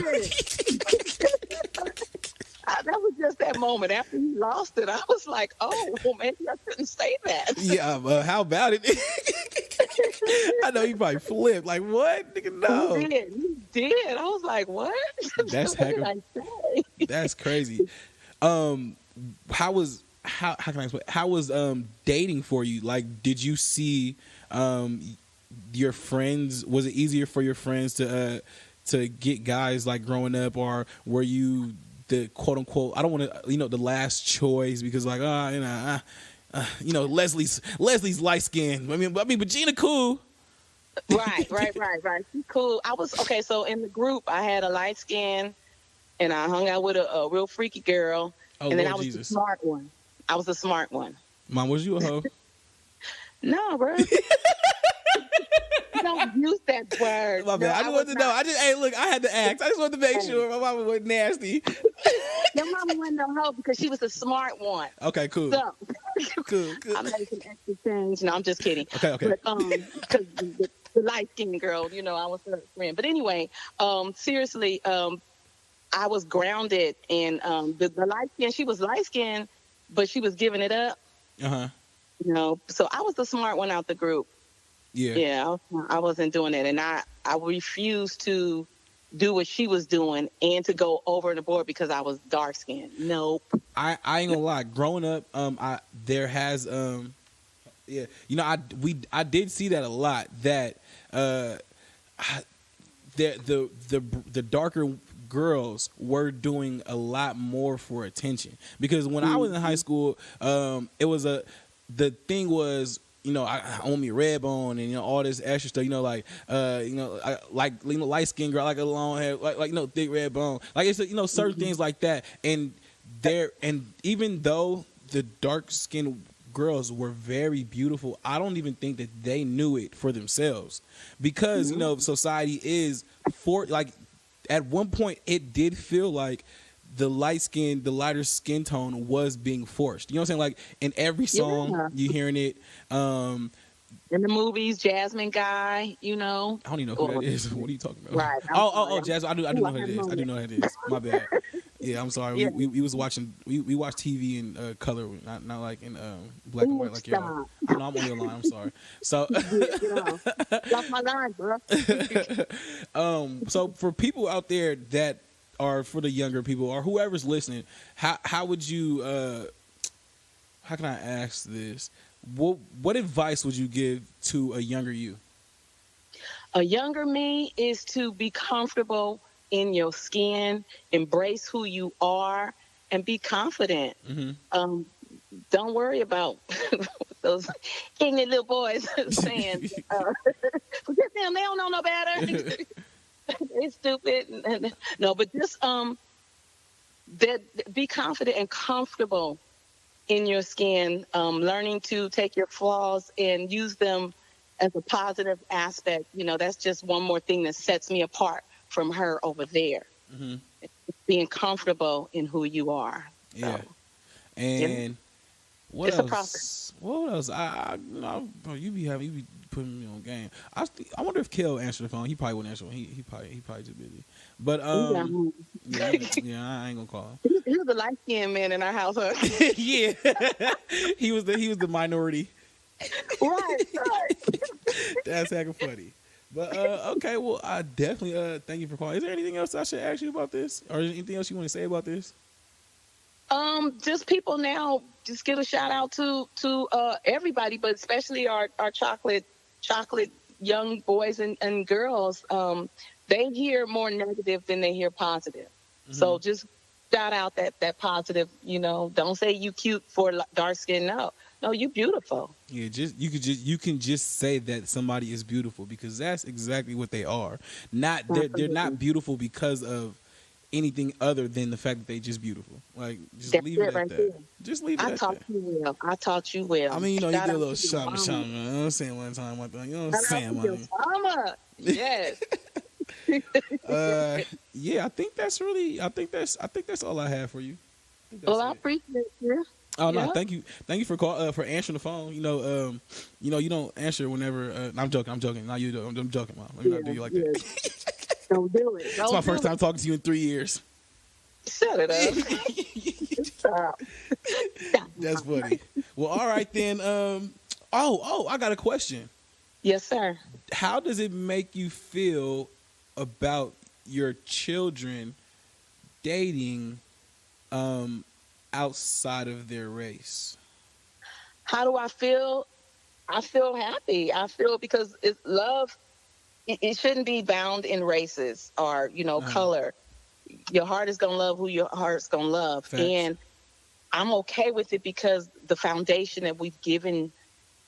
S8: That was just that moment. After he lost it, I was like, oh, well, maybe I shouldn't say that.
S2: Yeah, how about it? I know he probably flipped. Like, what? Nigga, no.
S8: He did. I was like, what?
S2: That's that's crazy. How can I explain? How was dating for you? Like, did you see your friends? Was it easier for your friends to get guys like growing up, or were you the quote unquote, I don't want to, the last choice because like, Leslie's light skinned. I mean, but Gina cool.
S8: Right. She's cool. I was okay. So in the group, I had a light skin, and I hung out with a real freaky girl, and then Lord I was Jesus. The smart one. I was the smart one.
S2: Mom, was you a hoe?
S8: No, bro. You don't use that word.
S2: My bad. I just wanted to know. Hey, look, I had to ask. I just wanted to make sure my mama wasn't nasty.
S8: Your mama wasn't no hoe because she was the smart one.
S2: Okay, cool.
S8: So,
S2: cool.
S8: I made some extra things. No, I'm just kidding.
S2: Okay.
S8: But, because the light-skinned girl, I was her friend. But anyway, seriously, I was grounded in the light skin. She was light skinned, but she was giving it up. So I was the smart one out the group. Yeah, I wasn't doing it, and I refused to do what she was doing and to go over the board because I was dark skinned. Nope.
S2: I ain't gonna lie. Growing up, there has I did see that a lot. That the darker girls were doing a lot more for attention, because when I was in high school, the thing was, I own me a red bone and all this extra stuff. I like light skinned girl, like a long hair, like thick red bone. Like it's certain things like that. And even though the dark skinned girls were very beautiful, I don't even think that they knew it for themselves, because society is at one point it did feel like the lighter skin tone was being forced. You know what I'm saying? Like in every song you hearing it. In
S8: the movies, Jasmine Guy,
S2: I don't even know who that is. What are you talking about?
S8: Right.
S2: Oh, Jasmine. I do know who it is. I do know who it is. My bad. Yeah, I'm sorry.
S8: Yeah.
S2: We was watching. We watched TV in color, not like in black and white like y'all. No, I'm on your line. I'm sorry. So,
S8: lost my line, bro.
S2: So for people out there that are, for the younger people or whoever's listening, how would you? How can I ask this? What advice would you give to a younger you?
S8: A younger me is to be comfortable in your skin, embrace who you are, and be confident. Mm-hmm. Don't worry about those ignorant little boys saying, forget them, they don't know no better. They're stupid. No, but just be confident and comfortable in your skin, learning to take your flaws and use them as a positive aspect. That's just one more thing that sets me apart from her over there. Mm-hmm. Being comfortable in who you are.
S2: Yeah. And what
S8: it's
S2: else?
S8: A process.
S2: What else? Bro, you be putting me on game. I wonder if Kel answered the phone. He probably wouldn't answer. He probably just busy. But yeah, I ain't gonna call him.
S8: He was the light skinned man in our household.
S2: Yeah, he was the minority.
S8: Right.
S2: That's hecka funny. But okay, well, I definitely thank you for calling. Is there anything else I should ask you about this, or is there anything else you want to say about this?
S8: Just people now. Just give a shout out to everybody, but especially our chocolate young boys and girls. They hear more negative than they hear positive. Mm-hmm. So just shout out that positive. Don't say you cute for dark skin. No, you beautiful.
S2: Yeah, you can just say that somebody is beautiful, because that's exactly what they are. They're not beautiful because of anything other than the fact that they just beautiful. Like, just
S8: that's
S2: leave it
S8: right
S2: at that.
S8: There.
S2: Just leave it at that.
S8: I taught you well.
S2: I mean, you did a little shama, you know what I'm saying, one time. You know what I'm saying,
S8: Mama. Yes.
S2: Yeah, I think that's all I have for you.
S8: I appreciate you.
S2: Oh no! Thank you for answering the phone. You don't answer whenever. I'm joking. No, you do. I'm joking, Mom. Let me not do you like that.
S8: Don't do it.
S2: It's my first time talking to you in 3 years.
S8: Shut it up. Stop.
S2: That's funny. Well, all right then. I got a question.
S8: Yes, sir.
S2: How does it make you feel about your children dating outside of their race?
S8: How do I feel? I feel happy. I feel because it's love. It shouldn't be bound in races or color. Your heart is gonna love who your heart's gonna love. Facts. And I'm okay with it because the foundation that we've given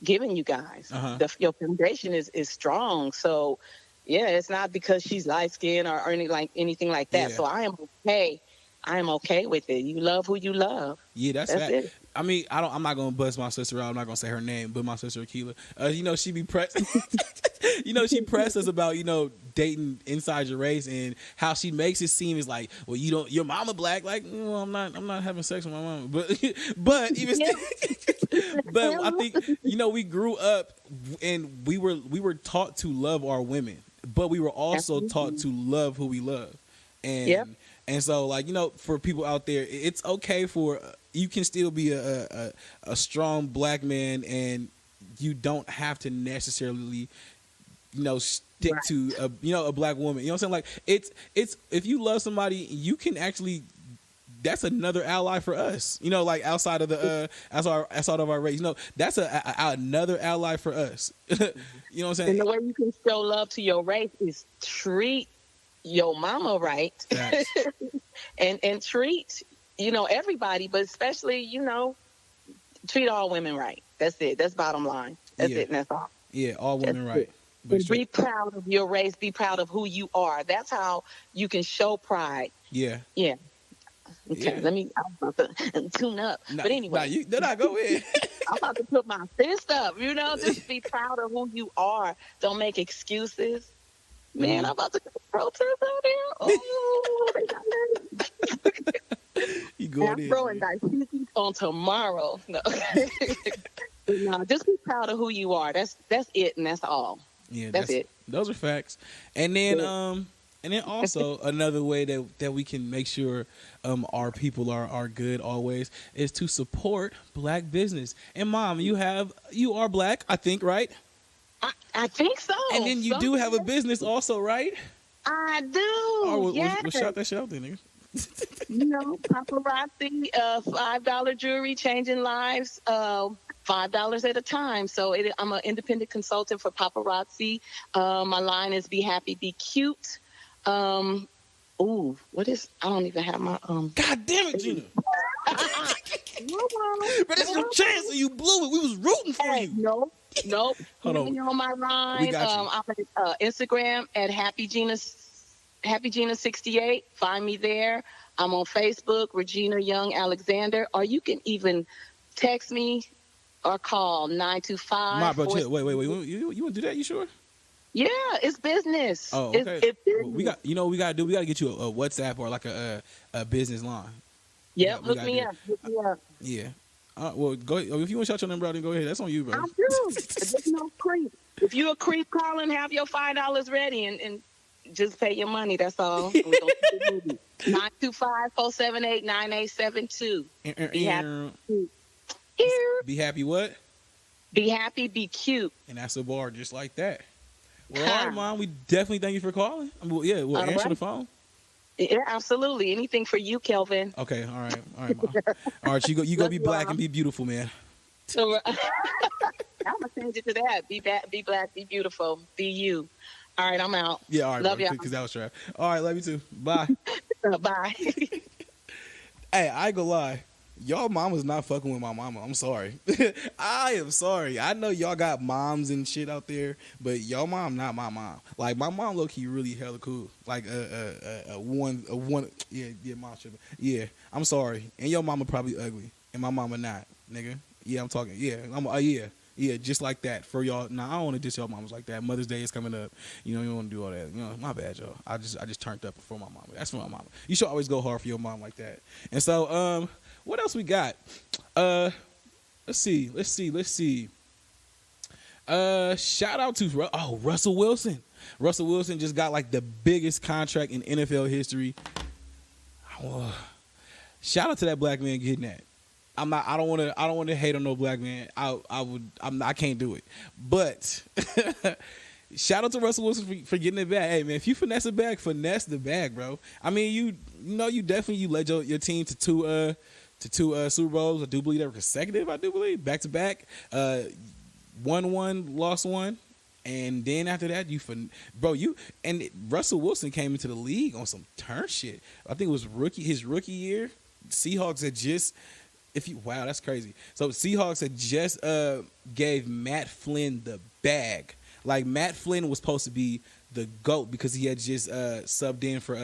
S8: you guys, your foundation is strong. So yeah, it's not because she's light skinned or anything like that. Yeah. So I am okay. I am okay with it. You love who you love.
S2: Yeah, that's
S8: it.
S2: I mean, I'm not gonna bust my sister out. I'm not gonna say her name, but my sister Akila. She be pressed. She pressed us about dating inside your race, and how she makes it seem is like, well, your mama black. Like, no, I'm not having sex with my mama. But even still, but I think we grew up and we were taught to love our women, but we were also taught to love who we love, and. And so, for people out there, it's okay you can still be a strong black man, and you don't have to necessarily, stick to a black woman. You know what I'm saying? Like, it's if you love somebody, you can actually. That's another ally for us. Like outside of outside of our race. That's another ally for us. You know what I'm saying?
S8: And the way you can show love to your race is treat your mama right. and treat everybody, but especially treat all women right. That's it. That's bottom line. That's it, and that's all.
S2: Yeah, all women right.
S8: Be proud of your race. Be proud of who you are. That's how you can show pride.
S2: Yeah.
S8: Yeah. Okay,
S2: Yeah.
S8: let me. I'm about to tune up. But anyway,
S2: go ahead.
S8: I'm about to put my fist up. You know, just be proud of who you are. Don't make excuses. Man, I'm about to go protest out there. Oh, they got me.
S2: You go
S8: I'm throwing daiquiri on tomorrow. No. No, just be proud of who you are. That's it, and that's all.
S2: Yeah,
S8: that's it.
S2: Those are facts. And then also another way that we can make sure our people are good always is to support black business. And Mom, you are black, I think, right?
S8: I think so.
S2: And then you do have a business also, right?
S8: I do.
S2: Oh,
S8: yes.
S2: Well, shout that shit out then, nigga.
S8: You know, paparazzi, $5 jewelry, changing lives, $5 at a time. So I'm an independent consultant for paparazzi. My line is Be Happy, Be Cute. I don't even have my
S2: God damn it, Gina.
S8: But
S2: this is your chance and you blew it. We was rooting for you.
S8: Nope.
S2: Hold on.
S8: Me on my line.
S2: We got you.
S8: I'm at Instagram at HappyGina68. Find me there. I'm on Facebook, Regina Young Alexander, or you can even text me or call 925.
S2: My bro, chill. Wait. You want to do that? You sure?
S8: Yeah, it's business.
S2: Oh, okay.
S8: It's business.
S2: We got. You know what we gotta do? We gotta get you a WhatsApp or like a business line.
S8: Yep, hook me up.
S2: Yeah. Well, go if you want to shout your number out, then go ahead. That's on you, bro.
S8: I do. There's no creep. If you're a creep, call and have your $5 ready and just pay your money. That's all. 925-478-9872. Be happy.
S2: Be happy what?
S8: Be happy, be cute.
S2: And that's a bar just like that. Well, all right, Mom. We definitely thank you for calling. We'll answer the phone.
S8: Yeah, absolutely. Anything for you, Kelvin.
S2: Okay, all right, Mom. All right, you go be black and be beautiful, man.
S8: So I'm gonna change it to that. Be black, be beautiful, be you. All right, I'm out.
S2: Yeah, all right.
S8: Love y'all.
S2: Because that was trap. All right, love you too. Bye.
S8: Bye.
S2: Hey, I ain't gonna lie. Y'all mama's not fucking with my mama. I'm sorry. I am sorry. I know y'all got moms and shit out there, but y'all mom not my mom. Like my mom low key really hella cool. Like mom tripping. Yeah, I'm sorry. And your mama probably ugly, and my mama not, nigga. Yeah, I'm talking. Yeah, yeah, just like that for y'all. Nah, I don't want to diss y'all mamas like that. Mother's Day is coming up. You know, you want to do all that. You know, my bad, y'all. I just turned up for my mama. That's for my mama. You should always go hard for your mom like that. And so, what else we got? Let's see. Shout out to Russell Wilson. Russell Wilson just got like the biggest contract in NFL history. Shout out to that black man getting that. I don't want to hate on no black man. I can't do it. But shout out to Russell Wilson for getting it back. Hey man, if you finesse the bag, bro. I mean, you led your team to two Super Bowls. I do believe they were consecutive. I do believe back to back. Won one, lost one, and then after that, Russell Wilson came into the league on some turn shit. I think it was his rookie year. Seahawks had just. Wow, that's crazy. So Seahawks had just gave Matt Flynn the bag. Like Matt Flynn was supposed to be the GOAT because he had just subbed in for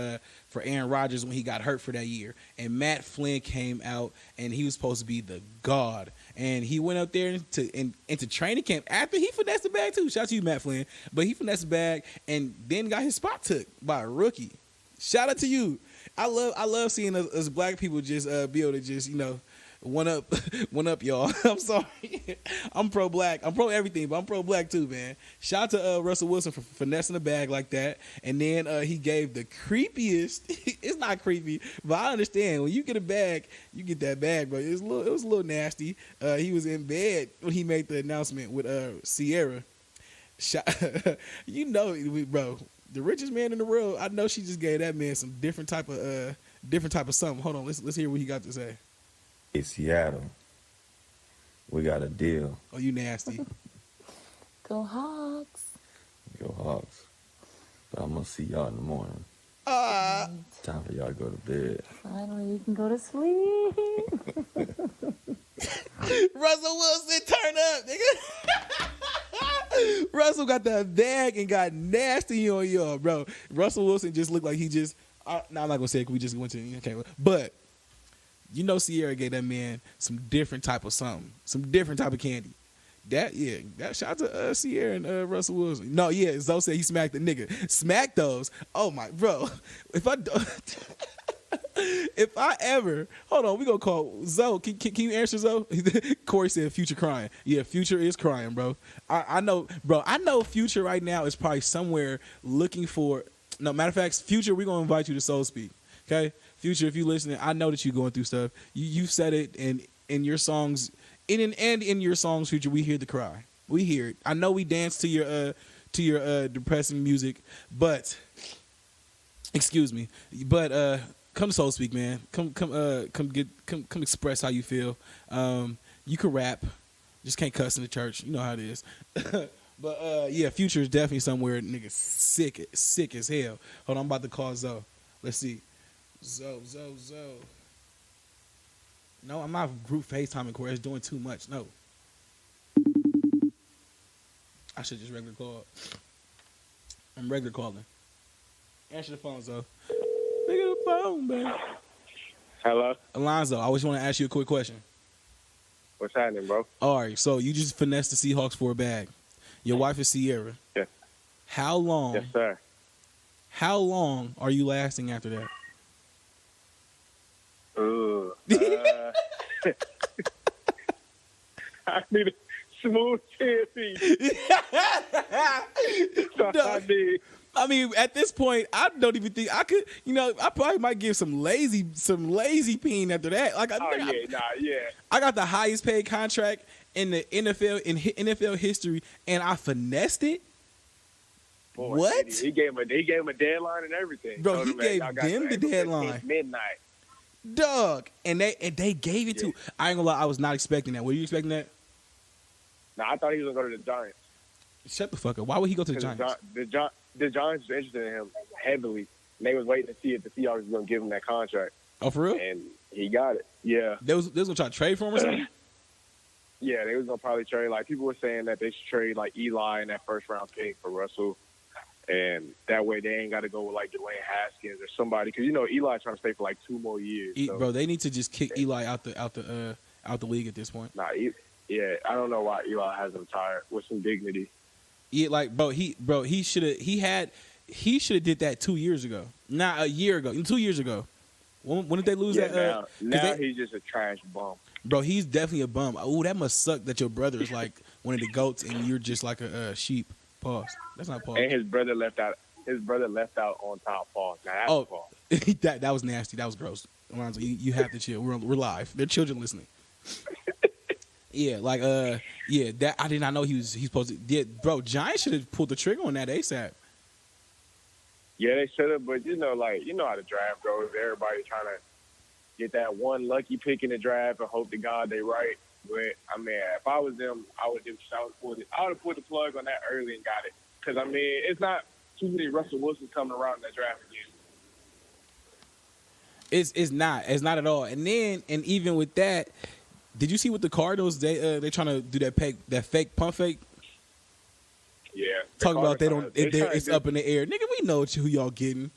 S2: Aaron Rodgers when he got hurt for that year. And Matt Flynn came out and he was supposed to be the god. And he went up there into training camp after he finessed the bag too. Shout out to you, Matt Flynn. But he finessed the bag and then got his spot took by a rookie. Shout out to you. I love seeing us black people just be able to just, one up, y'all. I'm sorry. I'm pro black. I'm pro everything, but I'm pro black too, man. Shout out to Russell Wilson for finessing the bag like that. And then he gave the creepiest. It's not creepy, but I understand when you get a bag, you get that bag, bro. It was a little nasty. He was in bed when he made the announcement with Sierra. Bro, the richest man in the world. I know she just gave that man some different type of something. Hold on, let's hear what he got to say.
S9: Hey, Seattle, we got a deal.
S2: Oh, you nasty.
S10: Go Hawks.
S9: Go Hawks. But I'm going to see y'all in the morning. Time for y'all to go to bed.
S10: Finally, you can go to sleep.
S2: Russell Wilson, turn up, nigga. Russell got that bag and got nasty on y'all, bro. Russell Wilson just looked like he just. No, I'm not gonna say it. We just went to okay, but you know, Sierra gave that man some different type of something, some different type of candy. That shout out to Sierra and Russell Wilson. No, yeah, Zoe said he smacked the nigga. Smack those. Oh my, bro. If I ever hold on, we gonna call Zoe. Can you answer Zoe? Corey said Future crying. Yeah, Future is crying, bro. I know, bro. I know Future right now is probably somewhere looking for. No, matter of fact, Future, we're gonna invite you to Soul Speak. Okay, Future, if you listening, I know that you're going through stuff. You said it, and in your songs, in your songs, Future, we hear the cry. We hear it. I know we dance to your depressing music, but excuse me, but come to Soul Speak, man. Come express how you feel. You can rap, just can't cuss in the church. You know how it is. But yeah, Future is definitely somewhere, nigga, sick as hell. Hold on, I'm about to call Zoe. Let's see. Zoe. No, I'm not group FaceTiming, Corey. It's doing too much. No. I should just regular call. I'm regular calling. Answer the phone, Zoe. Pick up the phone, baby.
S11: Hello?
S2: Alonzo, I just want to ask you a quick question.
S11: What's happening, bro?
S2: All right, so you just finessed the Seahawks for a bag. Your wife is Sierra.
S11: Yes.
S2: How long?
S11: Yes, sir.
S2: How long are you lasting after that?
S11: I need a smooth 10 feet.
S2: I mean, at this point, I don't even think I could. You know, I probably might give some lazy peen after that. Like, I got the highest paid contract in the NFL history, and I finessed it.
S11: Boy,
S2: what?
S11: He gave him a deadline and everything.
S2: Bro, he gave them the deadline.
S11: Midnight.
S2: Dog, and they gave it to. I ain't gonna lie, I was not expecting that. Were you expecting that?
S11: No, I thought he was gonna go to the Giants.
S2: Shut the fuck up. Why would he go to the Giants?
S11: The Giants were interested in him heavily, and they was waiting to see if the Seahawks was gonna give him that contract.
S2: Oh, for real?
S11: And he got it. Yeah.
S2: They was gonna try to trade for him or something.
S11: Yeah, they was gonna probably trade. Like, people were saying that they should trade like Eli and that first round pick for Russell. And that way they ain't got to go with like Dwayne Haskins or somebody, because you know Eli trying to stay for like 2 more years. So.
S2: Bro, they need to just kick Eli out the league at this point.
S11: Nah, I don't know why Eli hasn't retired with some dignity.
S2: Yeah, like he should have did that 2 years ago, not a year ago, 2 years ago. When did they lose that?
S11: Now he's just a trash bum.
S2: Bro, he's definitely a bum. Oh, that must suck that your brother is like one of the GOATs and you're just like a sheep. Pause. That's not pause.
S11: And his brother left out. On top. Pause. Now that's pause.
S2: that was nasty. That was gross. Alonzo, you have to chill. We're live. There are children listening. Yeah, like that I did not know he's supposed to. Yeah, bro, Giants should have pulled the trigger on that ASAP.
S11: Yeah, they should have, but you know how the draft goes. Everybody trying to get that one lucky pick in the draft and hope to God they right. But I mean, if I was them, I would have put the plug on that early and got it. Because I mean, it's not too many Russell Wilsons coming around in that draft again.
S2: It's not at all. And even with that, did you see what the Cardinals they trying to do that fake pump fake?
S11: Yeah.
S2: Talking about it's up in the air. Nigga, we know who y'all getting.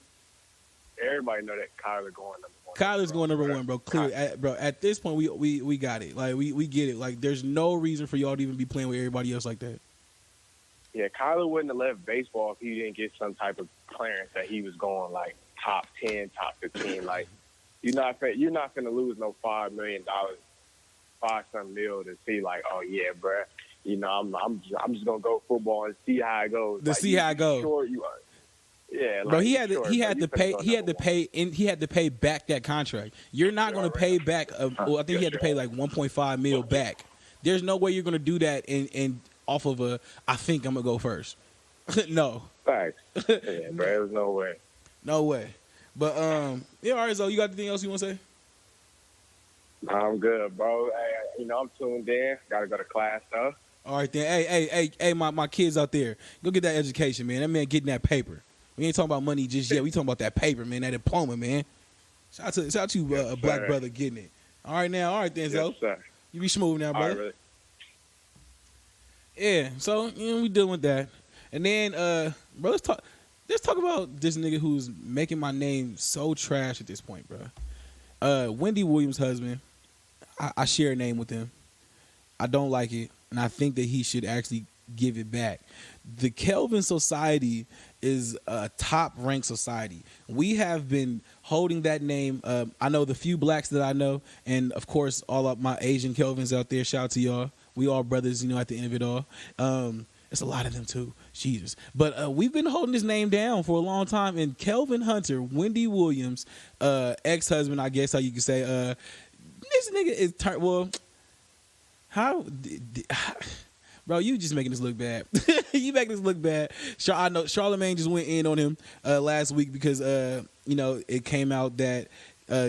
S11: Everybody know that Kyler going number 1.
S2: Kyler's going number 1, bro. Clear, bro. At this point, we got it. Like we get it. Like there's no reason for y'all to even be playing with everybody else like that.
S11: Yeah, Kyler wouldn't have left baseball if he didn't get some type of clearance that he was going like top 10, top 15. Like you're not gonna lose no $5 million, $5 mil to see like, oh yeah, bro. You know, I'm just gonna go football and see how it goes.
S2: See how it goes.
S11: Sure you are. Yeah,
S2: bro. He had to pay back that contract. You're not going to pay back. I think he had to pay like 1.5 mil back. There's no way you're going to do that and off of I think I'm gonna go first. No.
S11: Facts. Yeah, bro. There's no way.
S2: No way. But yeah. All right, so you got anything else you want to say?
S11: I'm good, bro. Hey, I'm tuned in. Got to go to class though.
S2: All right then. Hey, my kids out there, go get that education, man. That man getting that paper. We ain't talking about money just yet. We talking about that paper, man, that diploma, man. Shout out to a black brother getting it. All right then, Zo.
S11: Yes,
S2: you be smooth now, brother.
S11: Right,
S2: Yeah, so we dealing with that, and then bro, let's talk about this nigga who's making my name so trash at this point, bro. Wendy Williams' husband. I share a name with him. I don't like it, and I think that he should actually give it back. The Kelvin Society is a top-ranked society. We have been holding that name. I know the few blacks that I know, and of course, all of my Asian Kelvins out there. Shout out to y'all. We all brothers, at the end of it all. It's a lot of them too. Jesus. But we've been holding this name down for a long time. And Kelvin Hunter, Wendy Williams, ex-husband, I guess how you could say, this nigga is bro, you just making this look bad. You making this look bad. I know Charlamagne just went in on him last week because it came out that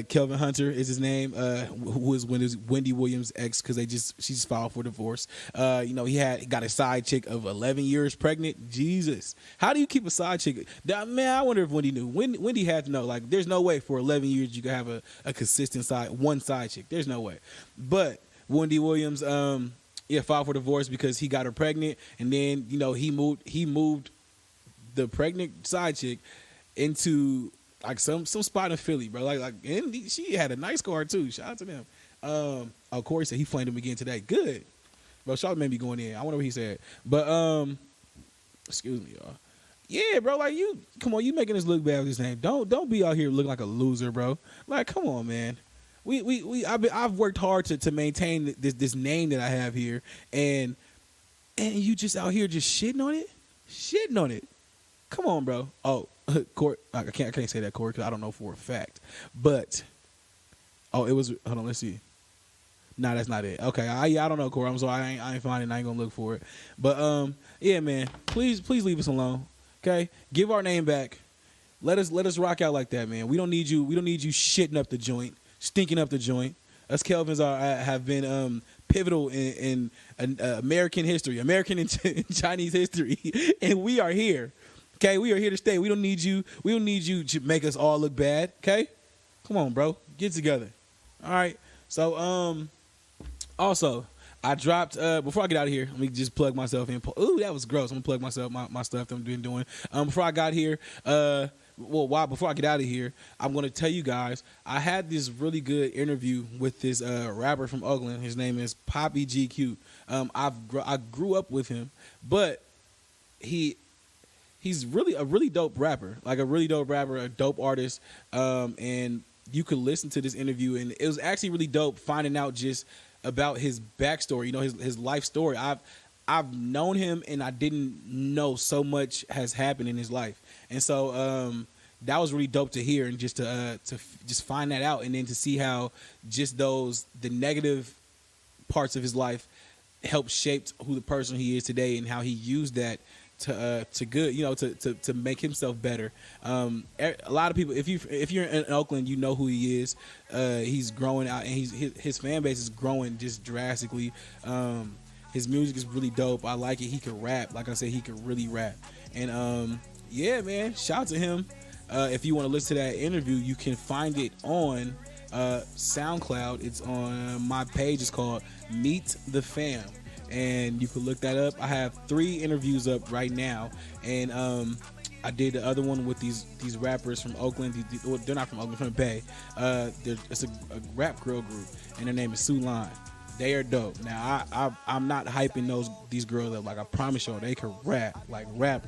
S2: Kelvin Hunter is his name, who is Wendy Williams' ex, because she just filed for divorce. He got a side chick of 11 years pregnant. Jesus, how do you keep a side chick? Man, I wonder if Wendy knew. Wendy had to know. Like, there's no way for 11 years you could have a consistent one side chick. There's no way. But Wendy Williams, filed for divorce because he got her pregnant, and then he moved the pregnant side chick into like some spot in Philly, bro. And she had a nice car too. Shout out to them. Corey said he flamed him again today. Good, bro. Charlotte may be going in. I wonder what he said, but excuse me, y'all. Yeah, bro. Like, come on, you making us look bad with this name. Don't be out here looking like a loser, bro. Like, come on, man. I've worked hard to maintain this name that I have here, and you just out here just shitting on it. Come on, bro. Oh, Corey, I can't say that, Corey, because I don't know for a fact. But it was. Hold on, let's see. Nah, that's not it. Okay, I don't know, Corey. I'm sorry, I ain't finding it. I ain't gonna look for it. But yeah, man. Please leave us alone. Okay, give our name back. Let us rock out like that, man. We don't need you. We don't need you shitting up the joint, stinking up the joint. Us Kelvins have been pivotal in American history, American and Chinese history, and we are here. Okay, we are here to stay. We don't need you. We don't need you to make us all look bad. Okay, come on, bro, get together. All right. So also I dropped before I get out of here. Let me just plug myself in. Ooh, that was gross. I'm gonna plug myself my stuff that I've been doing. Before I got here, before I get out of here, I'm gonna tell you guys I had this really good interview with this rapper from Oakland. His name is Poppy GQ. I grew up with him, but he's really a really dope rapper, a dope artist. And you could listen to this interview, and it was actually really dope finding out just about his backstory, his life story. I've known him, and I didn't know so much has happened in his life, and so that was really dope to hear, and just to just find that out, and then to see how just the negative parts of his life helped shape who the person he is today, and how he used that to good, to make himself better. A lot of people, if you're in Oakland, you know who he is. He's growing out, and his fan base is growing just drastically. His music is really dope. I like it. He can rap. Like I said, he can really rap. And yeah, man, shout out to him. If you want to listen to that interview, you can find it on SoundCloud. It's on my page. It's called Meet the Fam. And you can look that up. I have 3 interviews up right now, and I did the other one with these rappers from Oakland. They're not from Oakland, from the Bay. It's a rap girl group, and their name is Sue Line. They are dope. Now I'm not hyping these girls up. Like, I promise y'all, they can rap, like rap,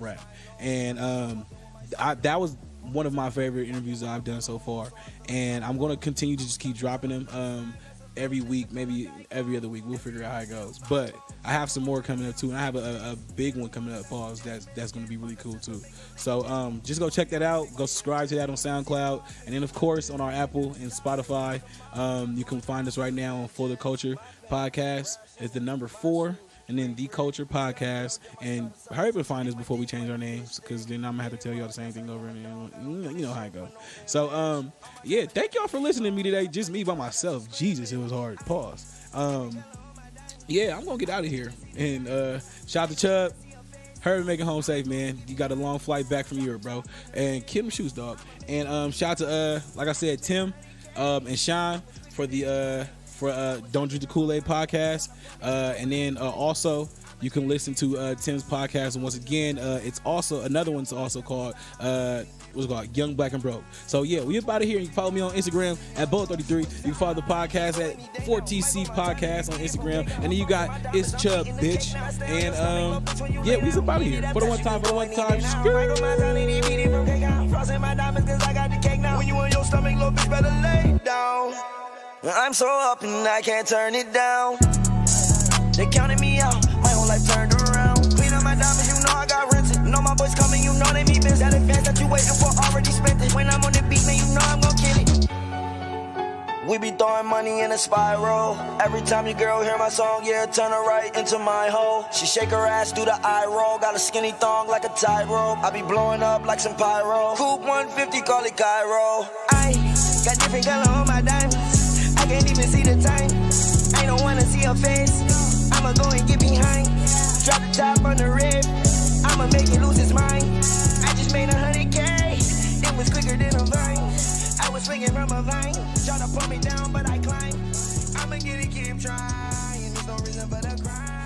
S2: and that was one of my favorite interviews that I've done so far, and I'm gonna continue to just keep dropping them. Every week, maybe every other week. We'll figure out how it goes. But I have some more coming up too, and I have a big one coming up, pause. That's going to be really cool too. So just go check that out. Go subscribe to that on SoundCloud, and then of course on our Apple and Spotify. You can find us right now on For the Culture Podcast. It's the number 4. And then The Culture Podcast. And hurry up and find us before we change our names, because then I'm going to have to tell y'all the same thing over and you know how it goes. So, yeah, thank y'all for listening to me today. Just me by myself. Jesus, it was hard. Pause. Yeah, I'm going to get out of here. And shout out to Chubb. Hurry up, make it home safe, man. You got a long flight back from Europe, bro. And keep them shoes, dog. And shout out to, like I said, Tim and Sean for the... Don't Drink the Kool-Aid podcast. And then also you can listen to Tim's podcast. And once again, it's also another one's also called what's it called? Young Black and Broke. So yeah, we about to hear. You can follow me on Instagram at Bullet33. You can follow the podcast at 4TC Podcast on Instagram. And then you got It's Chubb, bitch. And yeah, we about here. For the one time.
S1: When you on your stomach, little bitch, better lay down. I'm so up and I can't turn it down. They counted me out, my whole life turned around. Clean up my diamonds, you know I got rented. Know my boys coming, you know they be busy. That advance that you waiting for already spent it. When I'm on the beat, man, you know I'm gon' kill it. We be throwing money in a spiral. Every time your girl hear my song, yeah, turn her right into my hole. She shake her ass, do the eye roll. Got a skinny thong like a tightrope. I be blowing up like some pyro. Coupe 150, call it Cairo. I got different color on my diamonds. I can't even see the time. I don't wanna see her face. I'ma go and get behind. Drop the top on the rib. I'ma make it lose his mind. I just made 100K. It was quicker than a vine. I was swinging from a vine. Try to pull me down, but I climb. I'ma get it, keep trying. There's no reason for the crime.